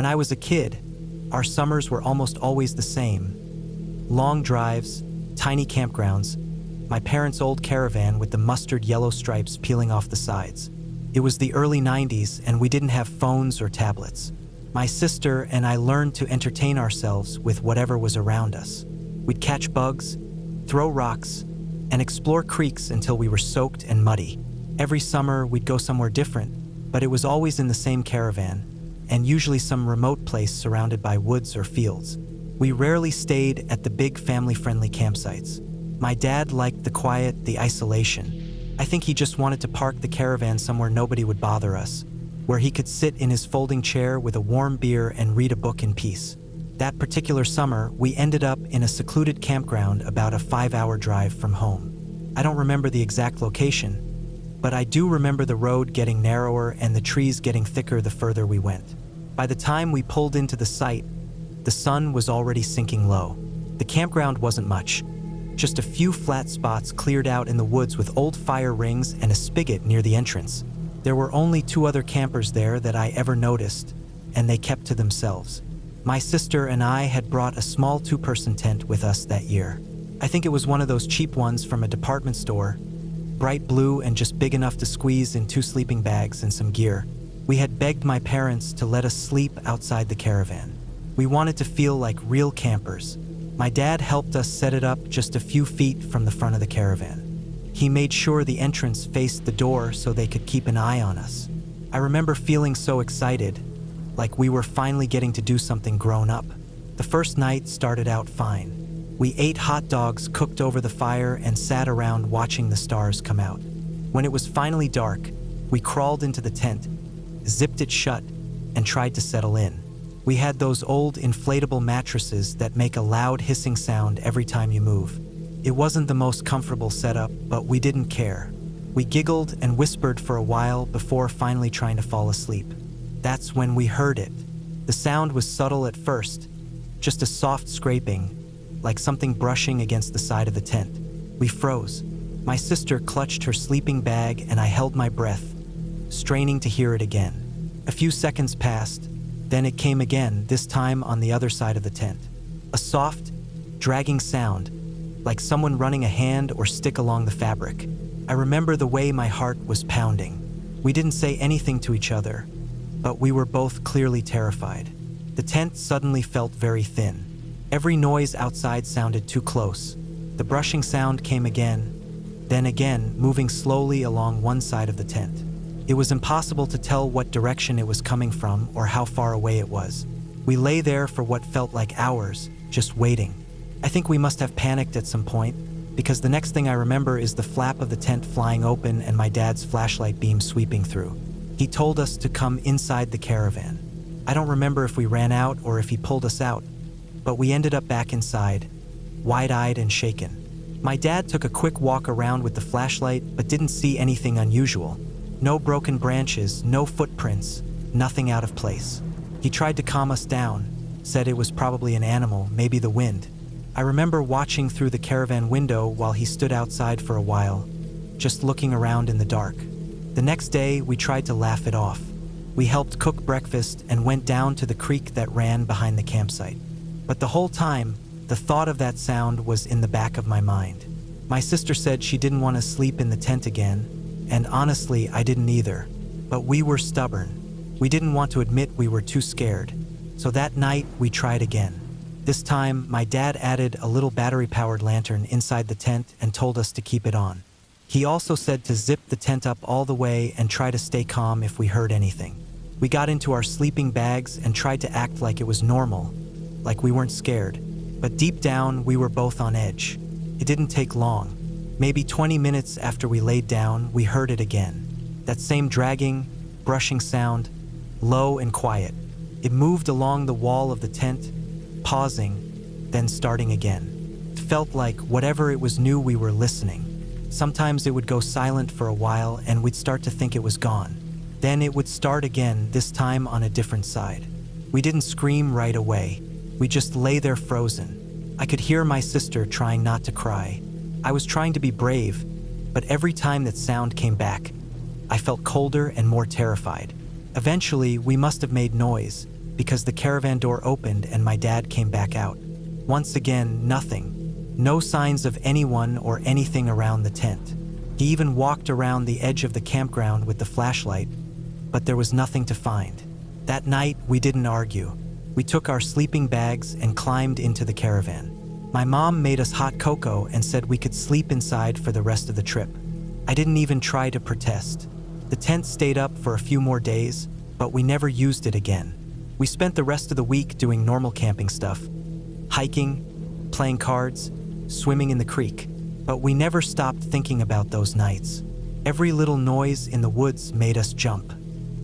When I was a kid, our summers were almost always the same. Long drives, tiny campgrounds, my parents' old caravan with the mustard yellow stripes peeling off the sides. It was the early 90s and we didn't have phones or tablets. My sister and I learned to entertain ourselves with whatever was around us. We'd catch bugs, throw rocks, and explore creeks until we were soaked and muddy. Every summer we'd go somewhere different, but it was always in the same caravan, and usually some remote place surrounded by woods or fields. We rarely stayed at the big family-friendly campsites. My dad liked the quiet, the isolation. I think he just wanted to park the caravan somewhere nobody would bother us, where he could sit in his folding chair with a warm beer and read a book in peace. That particular summer, we ended up in a secluded campground about a 5-hour drive from home. I don't remember the exact location, but I do remember the road getting narrower and the trees getting thicker the further we went. By the time we pulled into the site, the sun was already sinking low. The campground wasn't much, just a few flat spots cleared out in the woods with old fire rings and a spigot near the entrance. There were only 2 other campers there that I ever noticed, and they kept to themselves. My sister and I had brought a small 2-person tent with us that year. I think it was one of those cheap ones from a department store, bright blue and just big enough to squeeze in 2 sleeping bags and some gear. We had begged my parents to let us sleep outside the caravan. We wanted to feel like real campers. My dad helped us set it up just a few feet from the front of the caravan. He made sure the entrance faced the door so they could keep an eye on us. I remember feeling so excited, like we were finally getting to do something grown up. The first night started out fine. We ate hot dogs cooked over the fire and sat around watching the stars come out. When it was finally dark, we crawled into the tent, zipped it shut, and tried to settle in. We had those old inflatable mattresses that make a loud hissing sound every time you move. It wasn't the most comfortable setup, but we didn't care. We giggled and whispered for a while before finally trying to fall asleep. That's when we heard it. The sound was subtle at first, just a soft scraping, like something brushing against the side of the tent. We froze. My sister clutched her sleeping bag and I held my breath, straining to hear it again. A few seconds passed, then it came again, this time on the other side of the tent. A soft, dragging sound, like someone running a hand or stick along the fabric. I remember the way my heart was pounding. We didn't say anything to each other, but we were both clearly terrified. The tent suddenly felt very thin. Every noise outside sounded too close. The brushing sound came again, then again, moving slowly along one side of the tent. It was impossible to tell what direction it was coming from or how far away it was. We lay there for what felt like hours, just waiting. I think we must have panicked at some point, because the next thing I remember is the flap of the tent flying open and my dad's flashlight beam sweeping through. He told us to come inside the caravan. I don't remember if we ran out or if he pulled us out, but we ended up back inside, wide-eyed and shaken. My dad took a quick walk around with the flashlight but didn't see anything unusual. No broken branches, no footprints, nothing out of place. He tried to calm us down, said it was probably an animal, maybe the wind. I remember watching through the caravan window while he stood outside for a while, just looking around in the dark. The next day, we tried to laugh it off. We helped cook breakfast and went down to the creek that ran behind the campsite. But the whole time, the thought of that sound was in the back of my mind. My sister said she didn't want to sleep in the tent again, and honestly, I didn't either. But we were stubborn. We didn't want to admit we were too scared. So that night, we tried again. This time, my dad added a little battery-powered lantern inside the tent and told us to keep it on. He also said to zip the tent up all the way and try to stay calm if we heard anything. We got into our sleeping bags and tried to act like it was normal, like we weren't scared. But deep down, we were both on edge. It didn't take long. Maybe 20 minutes after we laid down, we heard it again. That same dragging, brushing sound, low and quiet. It moved along the wall of the tent, pausing, then starting again. It felt like whatever it was knew we were listening. Sometimes it would go silent for a while and we'd start to think it was gone. Then it would start again, this time on a different side. We didn't scream right away. We just lay there frozen. I could hear my sister trying not to cry. I was trying to be brave, but every time that sound came back, I felt colder and more terrified. Eventually, we must have made noise, because the caravan door opened and my dad came back out. Once again, nothing. No signs of anyone or anything around the tent. He even walked around the edge of the campground with the flashlight, but there was nothing to find. That night, we didn't argue. We took our sleeping bags and climbed into the caravan. My mom made us hot cocoa and said we could sleep inside for the rest of the trip. I didn't even try to protest. The tent stayed up for a few more days, but we never used it again. We spent the rest of the week doing normal camping stuff, hiking, playing cards, swimming in the creek, but we never stopped thinking about those nights. Every little noise in the woods made us jump.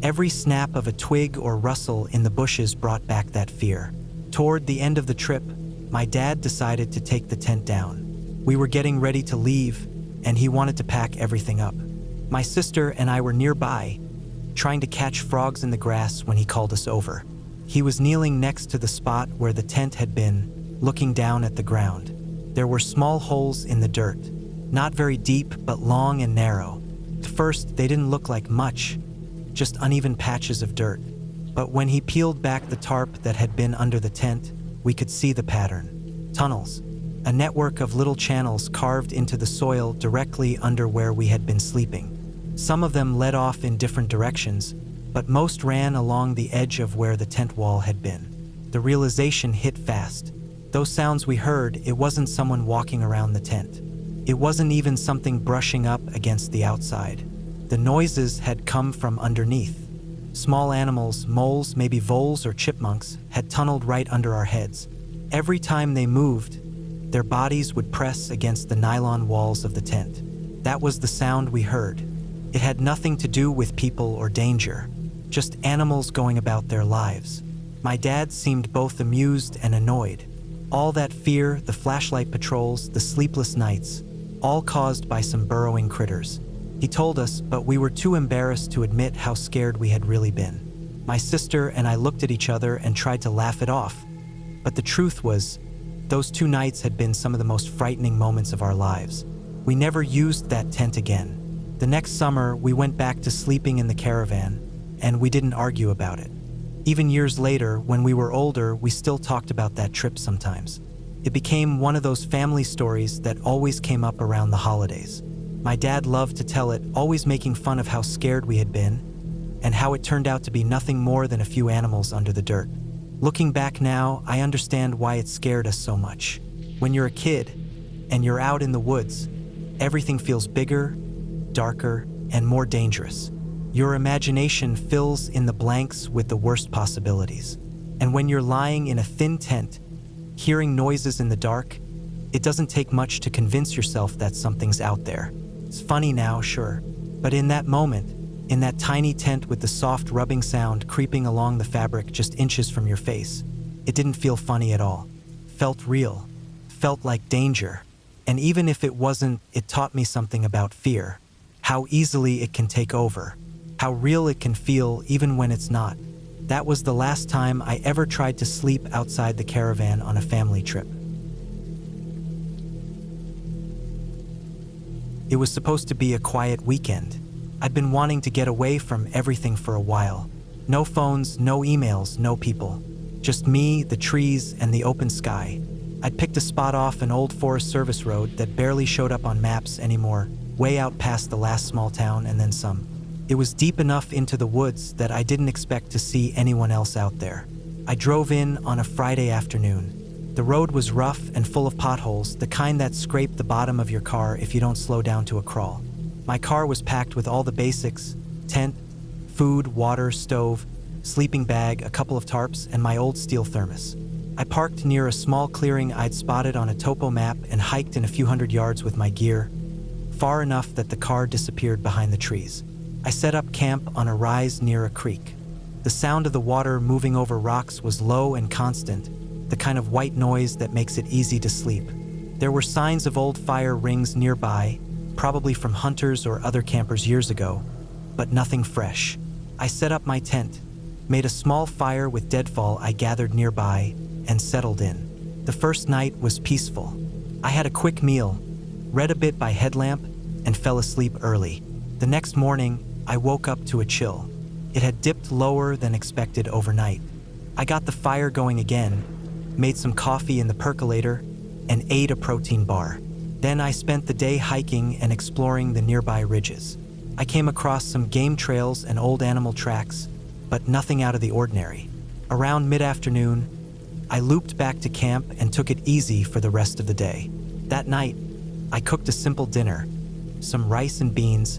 Every snap of a twig or rustle in the bushes brought back that fear. Toward the end of the trip, my dad decided to take the tent down. We were getting ready to leave, and he wanted to pack everything up. My sister and I were nearby, trying to catch frogs in the grass when he called us over. He was kneeling next to the spot where the tent had been, looking down at the ground. There were small holes in the dirt, not very deep but long and narrow. At first, they didn't look like much, just uneven patches of dirt. But when he peeled back the tarp that had been under the tent, we could see the pattern. Tunnels, a network of little channels carved into the soil directly under where we had been sleeping. Some of them led off in different directions, but most ran along the edge of where the tent wall had been. The realization hit fast. Those sounds we heard, it wasn't someone walking around the tent. It wasn't even something brushing up against the outside. The noises had come from underneath. Small animals, moles, maybe voles or chipmunks, had tunneled right under our heads. Every time they moved, their bodies would press against the nylon walls of the tent. That was the sound we heard. It had nothing to do with people or danger, just animals going about their lives. My dad seemed both amused and annoyed. All that fear, the flashlight patrols, the sleepless nights, all caused by some burrowing critters. He told us, but we were too embarrassed to admit how scared we had really been. My sister and I looked at each other and tried to laugh it off. But the truth was, those 2 nights had been some of the most frightening moments of our lives. We never used that tent again. The next summer, we went back to sleeping in the caravan, and we didn't argue about it. Even years later, when we were older, we still talked about that trip sometimes. It became one of those family stories that always came up around the holidays. My dad loved to tell it, always making fun of how scared we had been, and how it turned out to be nothing more than a few animals under the dirt. Looking back now, I understand why it scared us so much. When you're a kid, and you're out in the woods, everything feels bigger, darker, and more dangerous. Your imagination fills in the blanks with the worst possibilities. And when you're lying in a thin tent, hearing noises in the dark, it doesn't take much to convince yourself that something's out there. It's funny now, sure, but in that moment, in that tiny tent with the soft rubbing sound creeping along the fabric just inches from your face, it didn't feel funny at all. Felt real, felt like danger. And even if it wasn't, it taught me something about fear, how easily it can take over, how real it can feel even when it's not. That was the last time I ever tried to sleep outside the caravan on a family trip. It was supposed to be a quiet weekend. I'd been wanting to get away from everything for a while. No phones, no emails, no people. Just me, the trees, and the open sky. I'd picked a spot off an old Forest Service road that barely showed up on maps anymore, way out past the last small town and then some. It was deep enough into the woods that I didn't expect to see anyone else out there. I drove in on a Friday afternoon. The road was rough and full of potholes, the kind that scrape the bottom of your car if you don't slow down to a crawl. My car was packed with all the basics: tent, food, water, stove, sleeping bag, a couple of tarps, and my old steel thermos. I parked near a small clearing I'd spotted on a topo map and hiked in a few hundred yards with my gear, far enough that the car disappeared behind the trees. I set up camp on a rise near a creek. The sound of the water moving over rocks was low and constant, the kind of white noise that makes it easy to sleep. There were signs of old fire rings nearby, probably from hunters or other campers years ago, but nothing fresh. I set up my tent, made a small fire with deadfall I gathered nearby, and settled in. The first night was peaceful. I had a quick meal, read a bit by headlamp, and fell asleep early. The next morning, I woke up to a chill. It had dipped lower than expected overnight. I got the fire going again, made some coffee in the percolator, and ate a protein bar. Then I spent the day hiking and exploring the nearby ridges. I came across some game trails and old animal tracks, but nothing out of the ordinary. Around mid-afternoon, I looped back to camp and took it easy for the rest of the day. That night, I cooked a simple dinner, some rice and beans,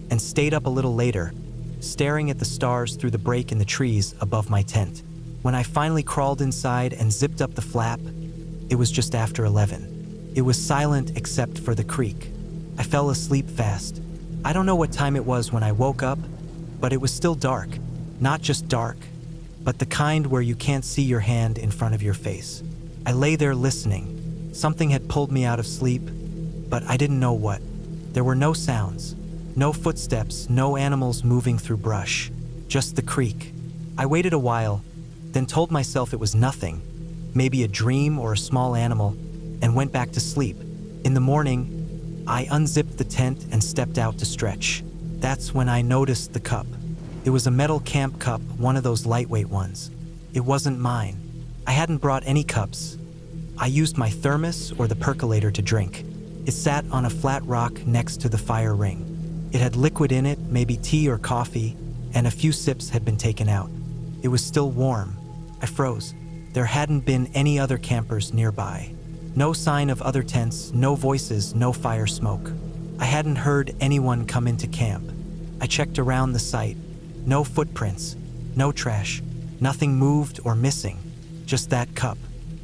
and stayed up a little later, staring at the stars through the break in the trees above my tent. When I finally crawled inside and zipped up the flap, it was just after 11. It was silent except for the creak. I fell asleep fast. I don't know what time it was when I woke up, but it was still dark. Not just dark, but the kind where you can't see your hand in front of your face. I lay there listening. Something had pulled me out of sleep, but I didn't know what. There were no sounds, no footsteps, no animals moving through brush, just the creak. I waited a while, then told myself it was nothing, maybe a dream or a small animal, and went back to sleep. In the morning, I unzipped the tent and stepped out to stretch. That's when I noticed the cup. It was a metal camp cup, one of those lightweight ones. It wasn't mine. I hadn't brought any cups. I used my thermos or the percolator to drink. It sat on a flat rock next to the fire ring. It had liquid in it, maybe tea or coffee, and a few sips had been taken out. It was still warm. I froze. There hadn't been any other campers nearby. No sign of other tents, no voices, no fire smoke. I hadn't heard anyone come into camp. I checked around the site. No footprints, no trash, nothing moved or missing, just that cup.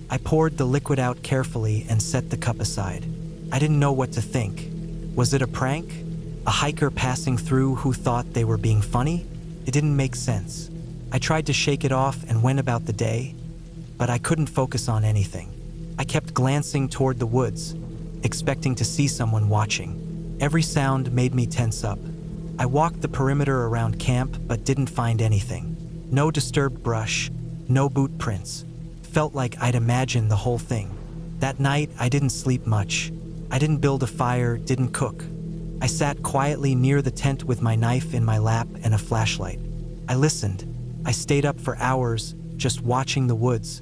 I poured the liquid out carefully and set the cup aside. I didn't know what to think. Was it a prank? A hiker passing through who thought they were being funny? It didn't make sense. I tried to shake it off and went about the day, but I couldn't focus on anything. I kept glancing toward the woods, expecting to see someone watching. Every sound made me tense up. I walked the perimeter around camp but didn't find anything. No disturbed brush, no boot prints. Felt like I'd imagined the whole thing. That night, I didn't sleep much. I didn't build a fire, didn't cook. I sat quietly near the tent with my knife in my lap and a flashlight. I listened. I stayed up for hours, just watching the woods,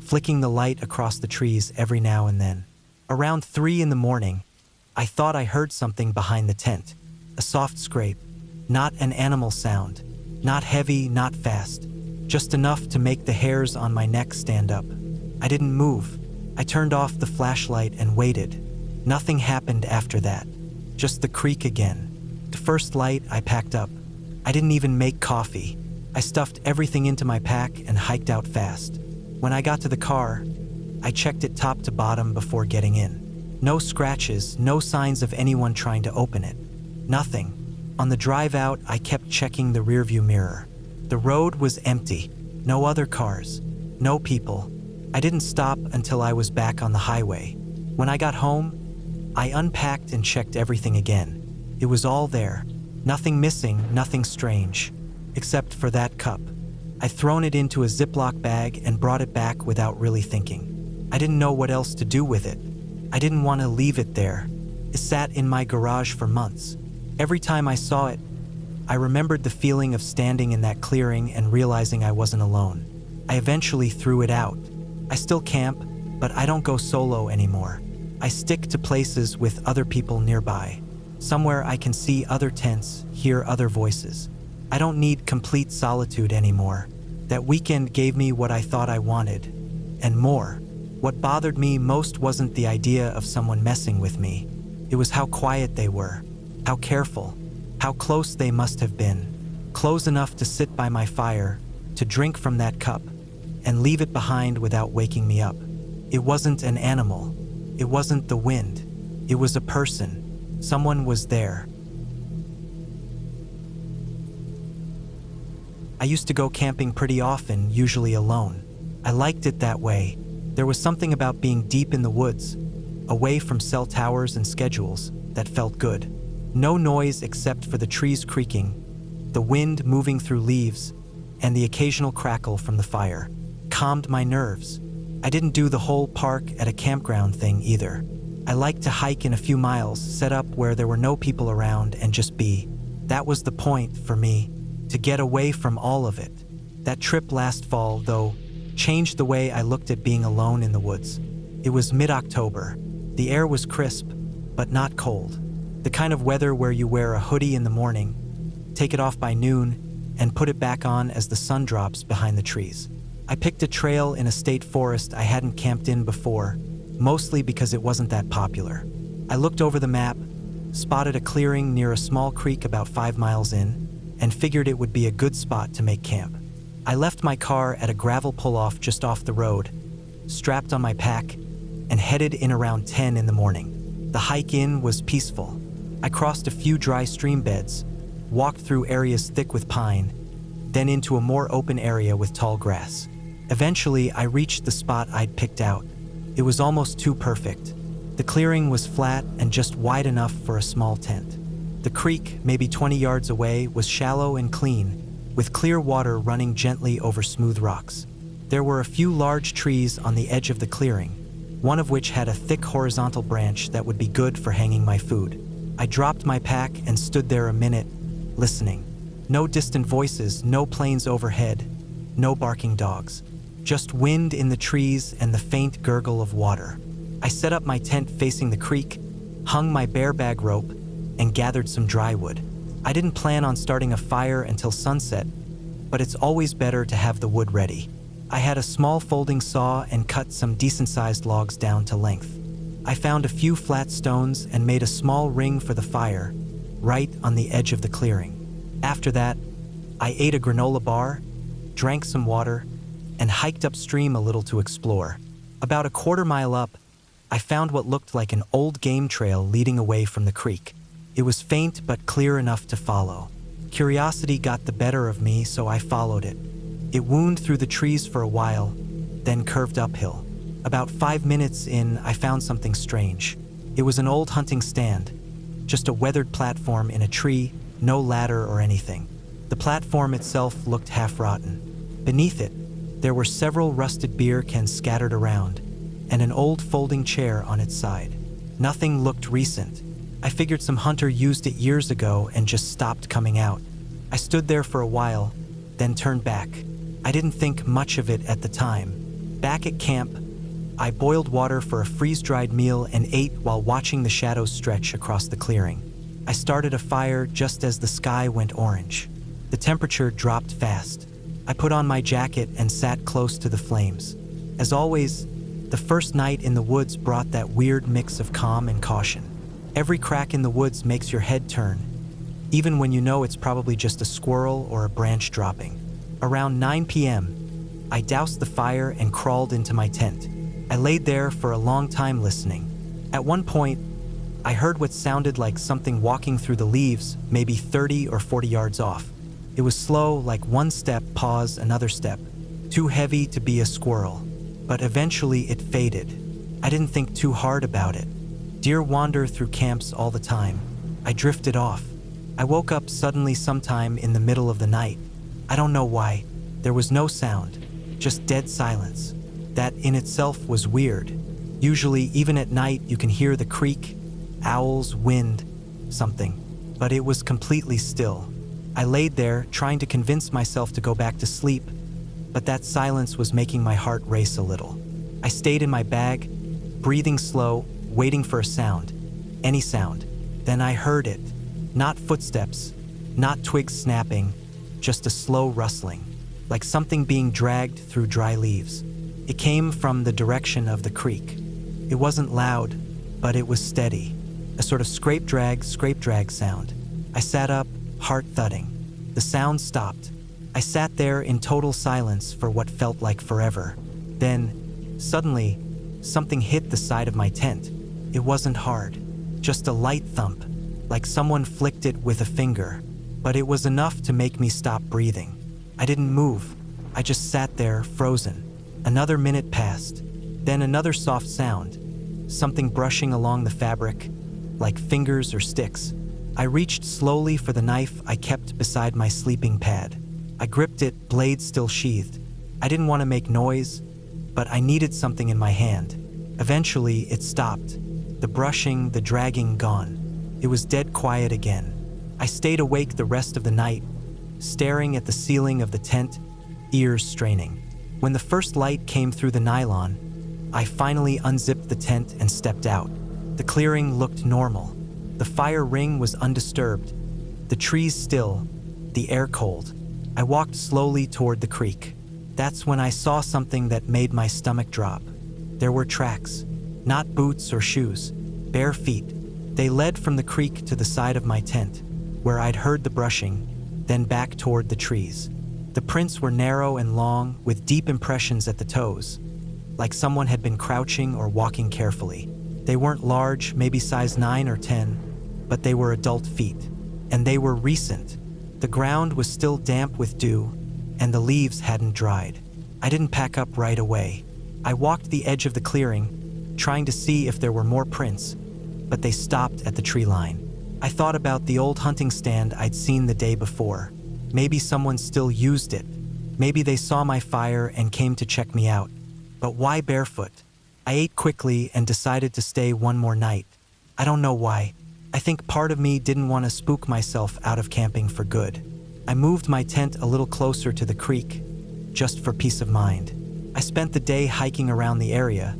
flicking the light across the trees every now and then. Around 3 a.m, I thought I heard something behind the tent. A soft scrape, not an animal sound, not heavy, not fast, just enough to make the hairs on my neck stand up. I didn't move. I turned off the flashlight and waited. Nothing happened after that, just the creak again. The first light, I packed up. I didn't even make coffee. I stuffed everything into my pack and hiked out fast. When I got to the car, I checked it top to bottom before getting in. No scratches, no signs of anyone trying to open it. Nothing. On the drive out, I kept checking the rearview mirror. The road was empty. No other cars. No people. I didn't stop until I was back on the highway. When I got home, I unpacked and checked everything again. It was all there. Nothing missing, nothing strange. Except for that cup. I'd thrown it into a Ziploc bag and brought it back without really thinking. I didn't know what else to do with it. I didn't want to leave it there. It sat in my garage for months. Every time I saw it, I remembered the feeling of standing in that clearing and realizing I wasn't alone. I eventually threw it out. I still camp, but I don't go solo anymore. I stick to places with other people nearby. Somewhere I can see other tents, hear other voices. I don't need complete solitude anymore. That weekend gave me what I thought I wanted, and more. What bothered me most wasn't the idea of someone messing with me. It was how quiet they were. How careful, how close they must have been. Close enough to sit by my fire, to drink from that cup, and leave it behind without waking me up. It wasn't an animal. It wasn't the wind. It was a person. Someone was there. I used to go camping pretty often, usually alone. I liked it that way. There was something about being deep in the woods, away from cell towers and schedules, that felt good. No noise except for the trees creaking, the wind moving through leaves, and the occasional crackle from the fire. Calmed my nerves. I didn't do the whole park at a campground thing either. I liked to hike in a few miles, set up where there were no people around, and just be. That was the point for me, to get away from all of it. That trip last fall, though, changed the way I looked at being alone in the woods. It was mid-October. The air was crisp, but not cold. The kind of weather where you wear a hoodie in the morning, take it off by noon, and put it back on as the sun drops behind the trees. I picked a trail in a state forest I hadn't camped in before, mostly because it wasn't that popular. I looked over the map, spotted a clearing near a small creek about 5 miles in, and figured it would be a good spot to make camp. I left my car at a gravel pull-off just off the road, strapped on my pack, and headed in around 10 in the morning. The hike in was peaceful. I crossed a few dry stream beds, walked through areas thick with pine, then into a more open area with tall grass. Eventually, I reached the spot I'd picked out. It was almost too perfect. The clearing was flat and just wide enough for a small tent. The creek, maybe 20 yards away, was shallow and clean, with clear water running gently over smooth rocks. There were a few large trees on the edge of the clearing, one of which had a thick horizontal branch that would be good for hanging my food. I dropped my pack and stood there a minute, listening. No distant voices, no planes overhead, no barking dogs. Just wind in the trees and the faint gurgle of water. I set up my tent facing the creek, hung my bear bag rope, and gathered some dry wood. I didn't plan on starting a fire until sunset, but it's always better to have the wood ready. I had a small folding saw and cut some decent-sized logs down to length. I found a few flat stones and made a small ring for the fire, right on the edge of the clearing. After that, I ate a granola bar, drank some water, and hiked upstream a little to explore. About a quarter mile up, I found what looked like an old game trail leading away from the creek. It was faint but clear enough to follow. Curiosity got the better of me, so I followed it. It wound through the trees for a while, then curved uphill. About 5 minutes in, I found something strange. It was an old hunting stand, just a weathered platform in a tree, no ladder or anything. The platform itself looked half-rotten. Beneath it, there were several rusted beer cans scattered around, and an old folding chair on its side. Nothing looked recent. I figured some hunter used it years ago and just stopped coming out. I stood there for a while, then turned back. I didn't think much of it at the time. Back at camp, I boiled water for a freeze-dried meal and ate while watching the shadows stretch across the clearing. I started a fire just as the sky went orange. The temperature dropped fast. I put on my jacket and sat close to the flames. As always, the first night in the woods brought that weird mix of calm and caution. Every crack in the woods makes your head turn, even when you know it's probably just a squirrel or a branch dropping. Around 9 p.m., I doused the fire and crawled into my tent. I laid there for a long time listening. At one point, I heard what sounded like something walking through the leaves, maybe 30 or 40 yards off. It was slow, like one step, pause, another step. Too heavy to be a squirrel. But eventually it faded. I didn't think too hard about it. Deer wander through camps all the time. I drifted off. I woke up suddenly sometime in the middle of the night. I don't know why. There was no sound, just dead silence. That in itself was weird. Usually, even at night, you can hear the creek, owls, wind, something. But it was completely still. I laid there, trying to convince myself to go back to sleep, but that silence was making my heart race a little. I stayed in my bag, breathing slow, waiting for a sound. Any sound. Then I heard it. Not footsteps, not twigs snapping, just a slow rustling, like something being dragged through dry leaves. It came from the direction of the creek. It wasn't loud, but it was steady, a sort of scrape-drag sound. I sat up, heart thudding. The sound stopped. I sat there in total silence for what felt like forever. Then, suddenly, something hit the side of my tent. It wasn't hard, just a light thump, like someone flicked it with a finger. But it was enough to make me stop breathing. I didn't move. I just sat there, frozen. Another minute passed. Then another soft sound, something brushing along the fabric, like fingers or sticks. I reached slowly for the knife I kept beside my sleeping pad. I gripped it, blade still sheathed. I didn't want to make noise, but I needed something in my hand. Eventually, it stopped. The brushing, the dragging gone. It was dead quiet again. I stayed awake the rest of the night, staring at the ceiling of the tent, ears straining. When the first light came through the nylon, I finally unzipped the tent and stepped out. The clearing looked normal. The fire ring was undisturbed, the trees still, the air cold. I walked slowly toward the creek. That's when I saw something that made my stomach drop. There were tracks, not boots or shoes, bare feet. They led from the creek to the side of my tent, where I'd heard the brushing, then back toward the trees. The prints were narrow and long, with deep impressions at the toes, like someone had been crouching or walking carefully. They weren't large, maybe size 9 or 10, but they were adult feet. And they were recent. The ground was still damp with dew, and the leaves hadn't dried. I didn't pack up right away. I walked the edge of the clearing, trying to see if there were more prints, but they stopped at the tree line. I thought about the old hunting stand I'd seen the day before. Maybe someone still used it. Maybe they saw my fire and came to check me out. But why barefoot? I ate quickly and decided to stay one more night. I don't know why. I think part of me didn't want to spook myself out of camping for good. I moved my tent a little closer to the creek, just for peace of mind. I spent the day hiking around the area,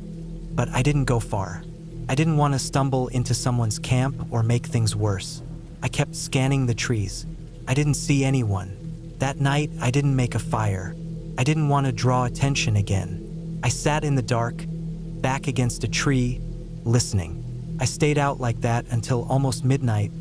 but I didn't go far. I didn't want to stumble into someone's camp or make things worse. I kept scanning the trees. I didn't see anyone. That night, I didn't make a fire. I didn't want to draw attention again. I sat in the dark, back against a tree, listening. I stayed out like that until almost midnight,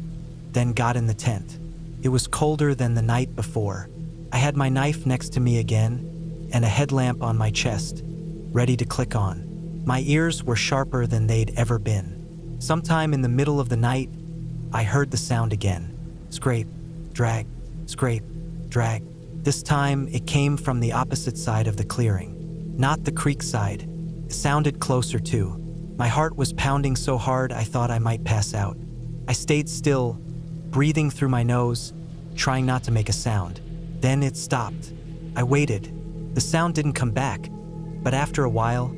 then got in the tent. It was colder than the night before. I had my knife next to me again, and a headlamp on my chest, ready to click on. My ears were sharper than they'd ever been. Sometime in the middle of the night, I heard the sound again. Scrape, drag, scrape, drag. This time, it came from the opposite side of the clearing, not the creek side. It sounded closer too. My heart was pounding so hard I thought I might pass out. I stayed still, breathing through my nose, trying not to make a sound. Then it stopped. I waited. The sound didn't come back, but after a while,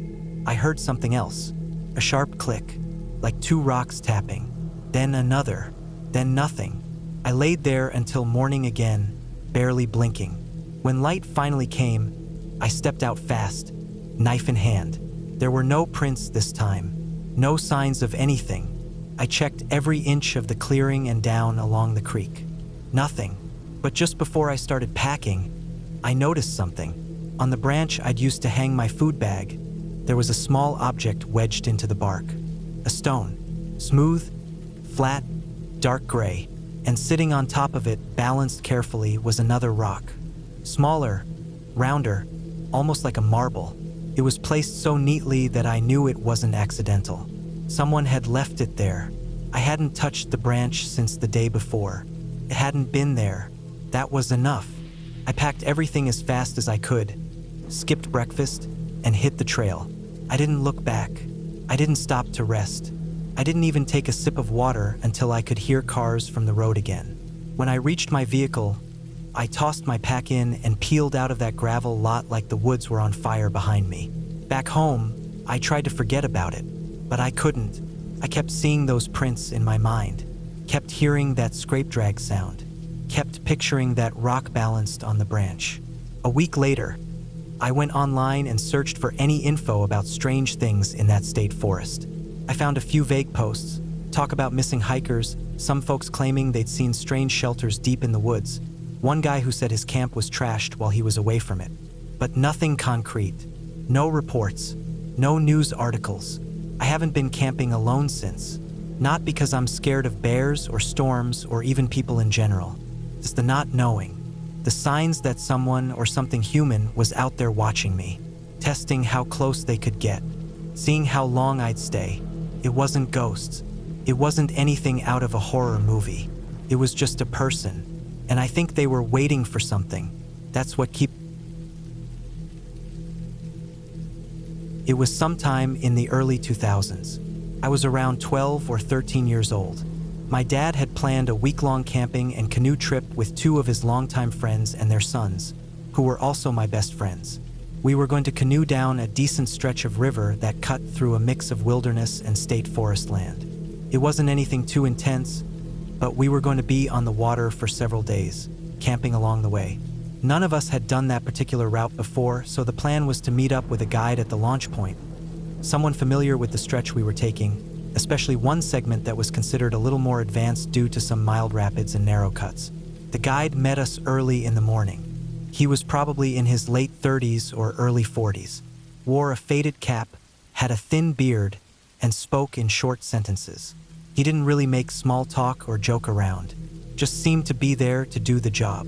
I heard something else. A sharp click, like 2 rocks tapping. Then another, then nothing. I laid there until morning again, barely blinking. When light finally came, I stepped out fast, knife in hand. There were no prints this time, no signs of anything. I checked every inch of the clearing and down along the creek. Nothing. But just before I started packing, I noticed something. On the branch I'd used to hang my food bag, there was a small object wedged into the bark. A stone. Smooth, flat, dark gray. And sitting on top of it, balanced carefully, was another rock. Smaller, rounder, almost like a marble. It was placed so neatly that I knew it wasn't accidental. Someone had left it there. I hadn't touched the branch since the day before. It hadn't been there. That was enough. I packed everything as fast as I could, skipped breakfast, and hit the trail. I didn't look back. I didn't stop to rest. I didn't even take a sip of water until I could hear cars from the road again. When I reached my vehicle, I tossed my pack in and peeled out of that gravel lot like the woods were on fire behind me. Back home, I tried to forget about it, but I couldn't. I kept seeing those prints in my mind, kept hearing that scrape drag sound, kept picturing that rock balanced on the branch. A week later, I went online and searched for any info about strange things in that state forest. I found a few vague posts, talk about missing hikers, some folks claiming they'd seen strange shelters deep in the woods, one guy who said his camp was trashed while he was away from it. But nothing concrete. No reports. No news articles. I haven't been camping alone since. Not because I'm scared of bears or storms or even people in general. It's the not knowing. The signs that someone or something human was out there watching me, testing how close they could get, seeing how long I'd stay. It wasn't ghosts. It wasn't anything out of a horror movie. It was just a person. And I think they were waiting for something. That's what It was sometime in the early 2000s. I was around 12 or 13 years old. My dad had planned a week-long camping and canoe trip with 2 of his longtime friends and their sons, who were also my best friends. We were going to canoe down a decent stretch of river that cut through a mix of wilderness and state forest land. It wasn't anything too intense, but we were going to be on the water for several days, camping along the way. None of us had done that particular route before, so the plan was to meet up with a guide at the launch point, someone familiar with the stretch we were taking, especially one segment that was considered a little more advanced due to some mild rapids and narrow cuts. The guide met us early in the morning. He was probably in his late 30s or early 40s, wore a faded cap, had a thin beard, and spoke in short sentences. He didn't really make small talk or joke around, just seemed to be there to do the job.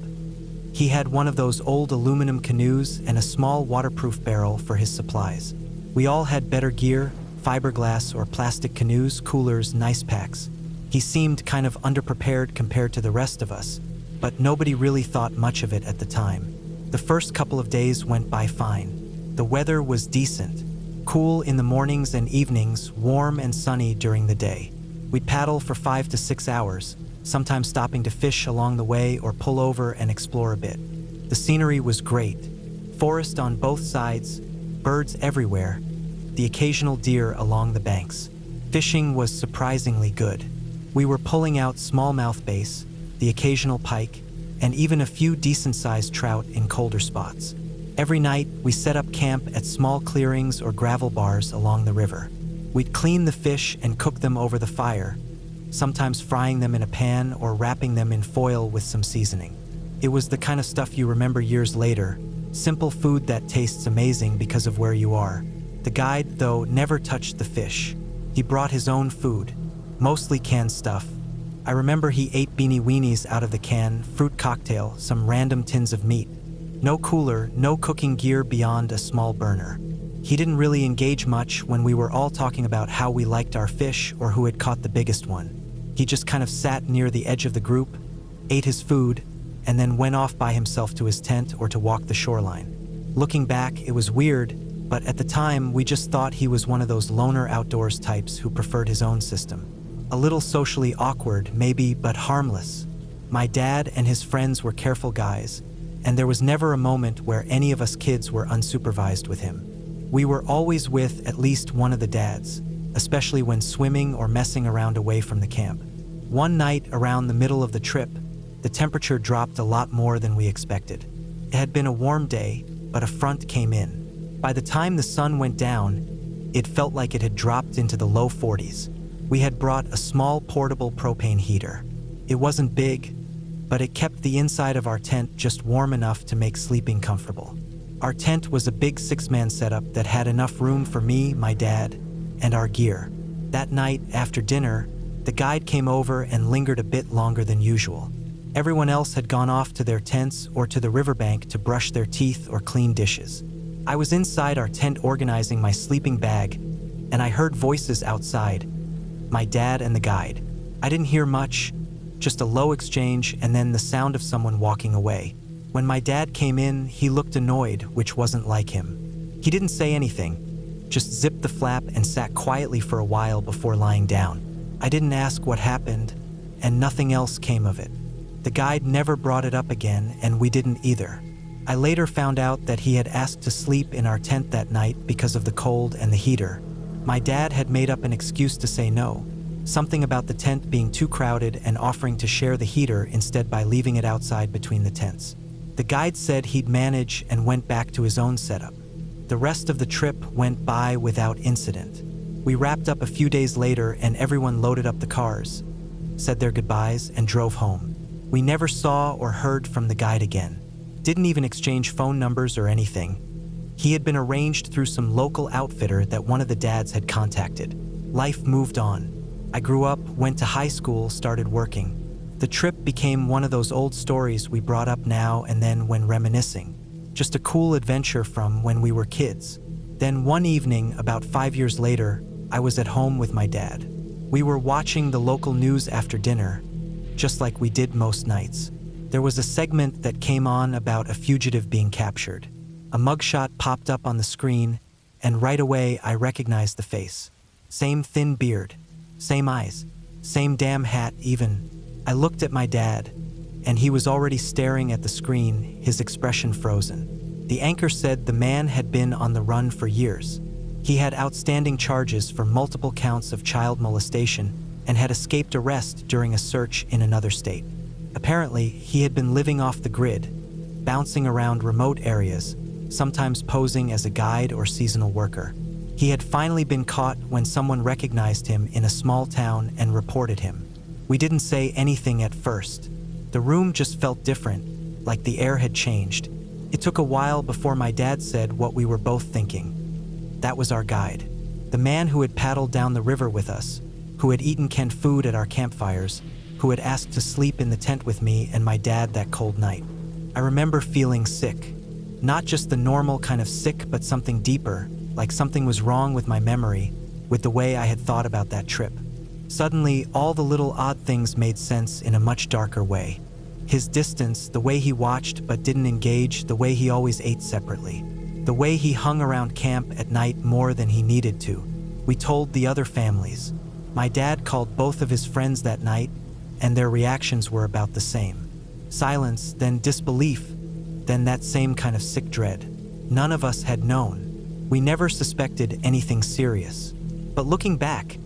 He had one of those old aluminum canoes and a small waterproof barrel for his supplies. We all had better gear, fiberglass or plastic canoes, coolers, nice packs. He seemed kind of underprepared compared to the rest of us, but nobody really thought much of it at the time. The first couple of days went by fine. The weather was decent, cool in the mornings and evenings, warm and sunny during the day. We'd paddle for 5 to 6 hours, sometimes stopping to fish along the way or pull over and explore a bit. The scenery was great. Forest on both sides, birds everywhere, the occasional deer along the banks. Fishing was surprisingly good. We were pulling out smallmouth bass, the occasional pike, and even a few decent-sized trout in colder spots. Every night, we set up camp at small clearings or gravel bars along the river. We'd clean the fish and cook them over the fire, sometimes frying them in a pan or wrapping them in foil with some seasoning. It was the kind of stuff you remember years later, simple food that tastes amazing because of where you are. The guide, though, never touched the fish. He brought his own food, mostly canned stuff. I remember he ate beanie weenies out of the can, fruit cocktail, some random tins of meat. No cooler, no cooking gear beyond a small burner. He didn't really engage much when we were all talking about how we liked our fish or who had caught the biggest one. He just kind of sat near the edge of the group, ate his food, and then went off by himself to his tent or to walk the shoreline. Looking back, it was weird, but at the time, we just thought he was one of those loner outdoors types who preferred his own system. A little socially awkward, maybe, but harmless. My dad and his friends were careful guys, and there was never a moment where any of us kids were unsupervised with him. We were always with at least one of the dads, especially when swimming or messing around away from the camp. One night around the middle of the trip, the temperature dropped a lot more than we expected. It had been a warm day, but a front came in. By the time the sun went down, it felt like it had dropped into the low 40s. We had brought a small portable propane heater. It wasn't big, but it kept the inside of our tent just warm enough to make sleeping comfortable. Our tent was a big 6-man setup that had enough room for me, my dad, and our gear. That night, after dinner, the guide came over and lingered a bit longer than usual. Everyone else had gone off to their tents or to the riverbank to brush their teeth or clean dishes. I was inside our tent organizing my sleeping bag, and I heard voices outside, my dad and the guide. I didn't hear much, just a low exchange and then the sound of someone walking away. When my dad came in, he looked annoyed, which wasn't like him. He didn't say anything, just zipped the flap and sat quietly for a while before lying down. I didn't ask what happened, and nothing else came of it. The guide never brought it up again, and we didn't either. I later found out that he had asked to sleep in our tent that night because of the cold and the heater. My dad had made up an excuse to say no, something about the tent being too crowded and offering to share the heater instead by leaving it outside between the tents. The guide said he'd manage and went back to his own setup. The rest of the trip went by without incident. We wrapped up a few days later and everyone loaded up the cars, said their goodbyes, and drove home. We never saw or heard from the guide again. Didn't even exchange phone numbers or anything. He had been arranged through some local outfitter that one of the dads had contacted. Life moved on. I grew up, went to high school, started working. The trip became one of those old stories we brought up now and then when reminiscing. Just a cool adventure from when we were kids. Then one evening, about 5 years later, I was at home with my dad. We were watching the local news after dinner, just like we did most nights. There was a segment that came on about a fugitive being captured. A mugshot popped up on the screen, and right away I recognized the face. Same thin beard, same eyes, same damn hat even. I looked at my dad, and he was already staring at the screen, his expression frozen. The anchor said the man had been on the run for years. He had outstanding charges for multiple counts of child molestation and had escaped arrest during a search in another state. Apparently, he had been living off the grid, bouncing around remote areas, sometimes posing as a guide or seasonal worker. He had finally been caught when someone recognized him in a small town and reported him. We didn't say anything at first. The room just felt different, like the air had changed. It took a while before my dad said what we were both thinking. That was our guide. The man who had paddled down the river with us, who had eaten canned food at our campfires, who had asked to sleep in the tent with me and my dad that cold night. I remember feeling sick. Not just the normal kind of sick, but something deeper, like something was wrong with my memory, with the way I had thought about that trip. Suddenly, all the little odd things made sense in a much darker way. His distance, the way he watched but didn't engage, the way he always ate separately, the way he hung around camp at night more than he needed to. We told the other families. My dad called both of his friends that night, and their reactions were about the same. Silence, then disbelief, then that same kind of sick dread. None of us had known. We never suspected anything serious. But looking back,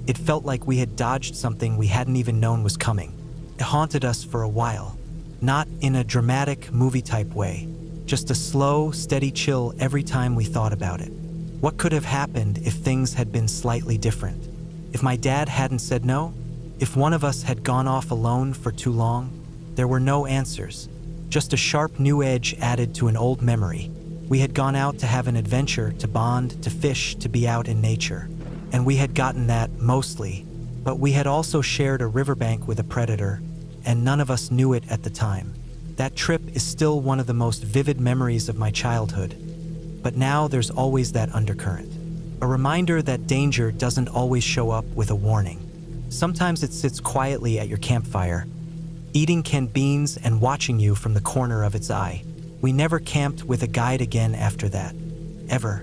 it felt like we had dodged something we hadn't even known was coming. It haunted us for a while, not in a dramatic movie-type way, just a slow, steady chill every time we thought about it. What could have happened if things had been slightly different? If my dad hadn't said no? If one of us had gone off alone for too long? There were no answers, just a sharp new edge added to an old memory. We had gone out to have an adventure, to bond, to fish, to be out in nature. And we had gotten that, mostly. But we had also shared a riverbank with a predator, and none of us knew it at the time. That trip is still one of the most vivid memories of my childhood. But now there's always that undercurrent. A reminder that danger doesn't always show up with a warning. Sometimes it sits quietly at your campfire, eating canned beans and watching you from the corner of its eye. We never camped with a guide again after that. Ever.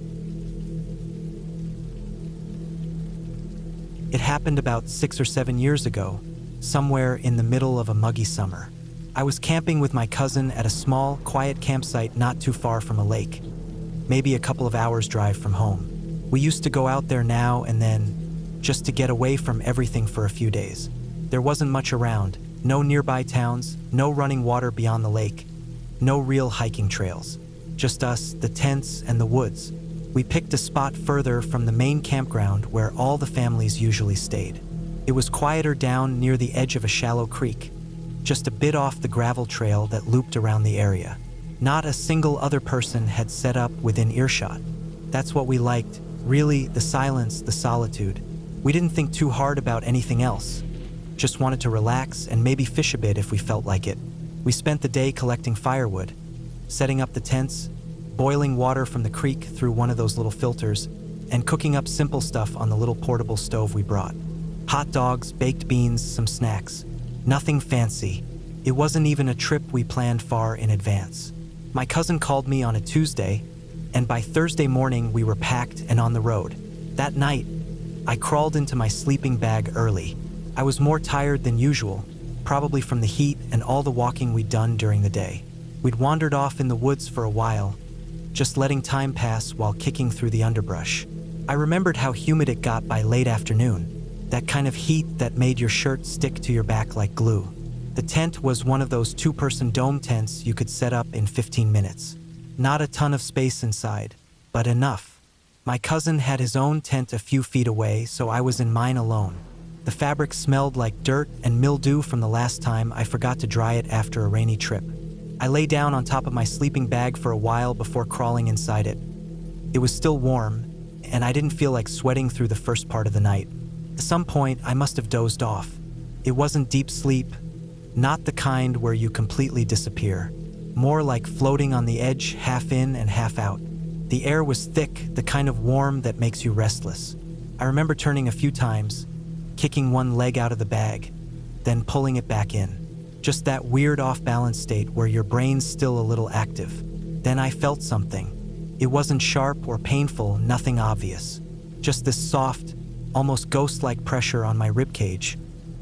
It happened about 6 or 7 years ago, somewhere in the middle of a muggy summer. I was camping with my cousin at a small, quiet campsite not too far from a lake, maybe a couple of hours' drive from home. We used to go out there now and then, just to get away from everything for a few days. There wasn't much around, no nearby towns, no running water beyond the lake, no real hiking trails. Just us, the tents, and the woods. We picked a spot further from the main campground where all the families usually stayed. It was quieter down near the edge of a shallow creek, just a bit off the gravel trail that looped around the area. Not a single other person had set up within earshot. That's what we liked, really, the silence, the solitude. We didn't think too hard about anything else. Just wanted to relax and maybe fish a bit if we felt like it. We spent the day collecting firewood, setting up the tents, boiling water from the creek through one of those little filters, and cooking up simple stuff on the little portable stove we brought. Hot dogs, baked beans, some snacks. Nothing fancy. It wasn't even a trip we planned far in advance. My cousin called me on a Tuesday, and by Thursday morning we were packed and on the road. That night, I crawled into my sleeping bag early. I was more tired than usual, probably from the heat and all the walking we'd done during the day. We'd wandered off in the woods for a while, just letting time pass while kicking through the underbrush. I remembered how humid it got by late afternoon, that kind of heat that made your shirt stick to your back like glue. The tent was one of those two-person dome tents you could set up in 15 minutes. Not a ton of space inside, but enough. My cousin had his own tent a few feet away, so I was in mine alone. The fabric smelled like dirt and mildew from the last time I forgot to dry it after a rainy trip. I lay down on top of my sleeping bag for a while before crawling inside it. It was still warm, and I didn't feel like sweating through the first part of the night. At some point, I must have dozed off. It wasn't deep sleep, not the kind where you completely disappear. More like floating on the edge, half in and half out. The air was thick, the kind of warm that makes you restless. I remember turning a few times, kicking one leg out of the bag, then pulling it back in. Just that weird off-balance state where your brain's still a little active. Then I felt something. It wasn't sharp or painful, nothing obvious. Just this soft, almost ghost-like pressure on my ribcage,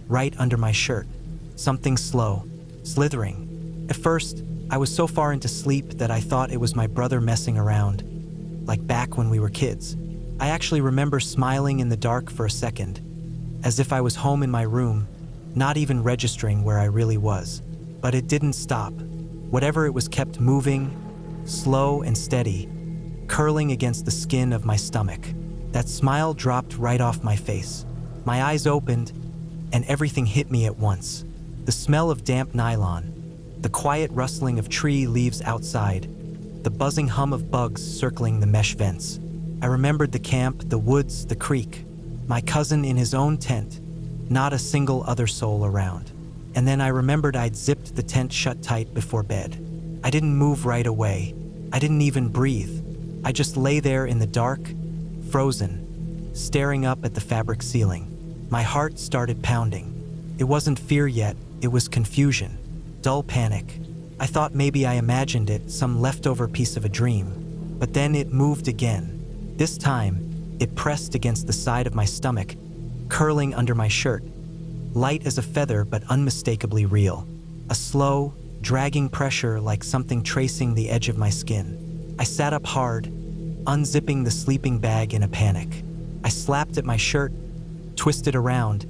right under my shirt. Something slow, slithering. At first, I was so far into sleep that I thought it was my brother messing around, like back when we were kids. I actually remember smiling in the dark for a second, as if I was home in my room, not even registering where I really was. But it didn't stop. Whatever it was kept moving, slow and steady, curling against the skin of my stomach. That smile dropped right off my face. My eyes opened, and everything hit me at once. The smell of damp nylon, the quiet rustling of tree leaves outside, the buzzing hum of bugs circling the mesh vents. I remembered the camp, the woods, the creek, my cousin in his own tent, not a single other soul around. And then I remembered I'd zipped the tent shut tight before bed. I didn't move right away. I didn't even breathe. I just lay there in the dark, frozen, staring up at the fabric ceiling. My heart started pounding. It wasn't fear yet, it was confusion, dull panic. I thought maybe I imagined it, some leftover piece of a dream. But then it moved again. This time, it pressed against the side of my stomach, curling under my shirt. Light as a feather, but unmistakably real. A slow, dragging pressure like something tracing the edge of my skin. I sat up hard, unzipping the sleeping bag in a panic. I slapped at my shirt, twisted around,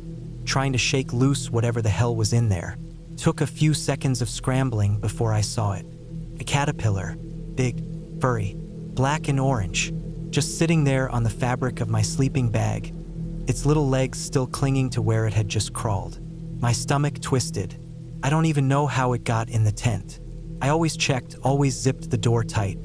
trying to shake loose whatever the hell was in there. Took a few seconds of scrambling before I saw it. A caterpillar, big, furry, black and orange, just sitting there on the fabric of my sleeping bag, its little legs still clinging to where it had just crawled. My stomach twisted. I don't even know how it got in the tent. I always checked, always zipped the door tight.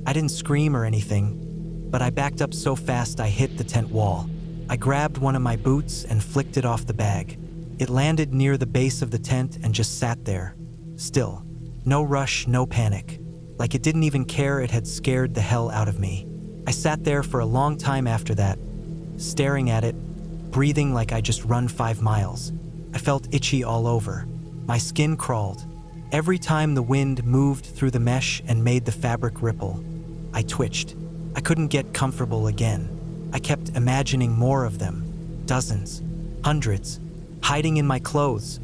I didn't scream or anything, but I backed up so fast I hit the tent wall. I grabbed one of my boots and flicked it off the bag. It landed near the base of the tent and just sat there, still. No rush, no panic. Like it didn't even care. It had scared the hell out of me. I sat there for a long time after that, staring at it, breathing like I just run 5 miles. I felt itchy all over. My skin crawled. Every time the wind moved through the mesh and made the fabric ripple, I twitched. I couldn't get comfortable again. I kept imagining more of them, dozens, hundreds, hiding in my clothes,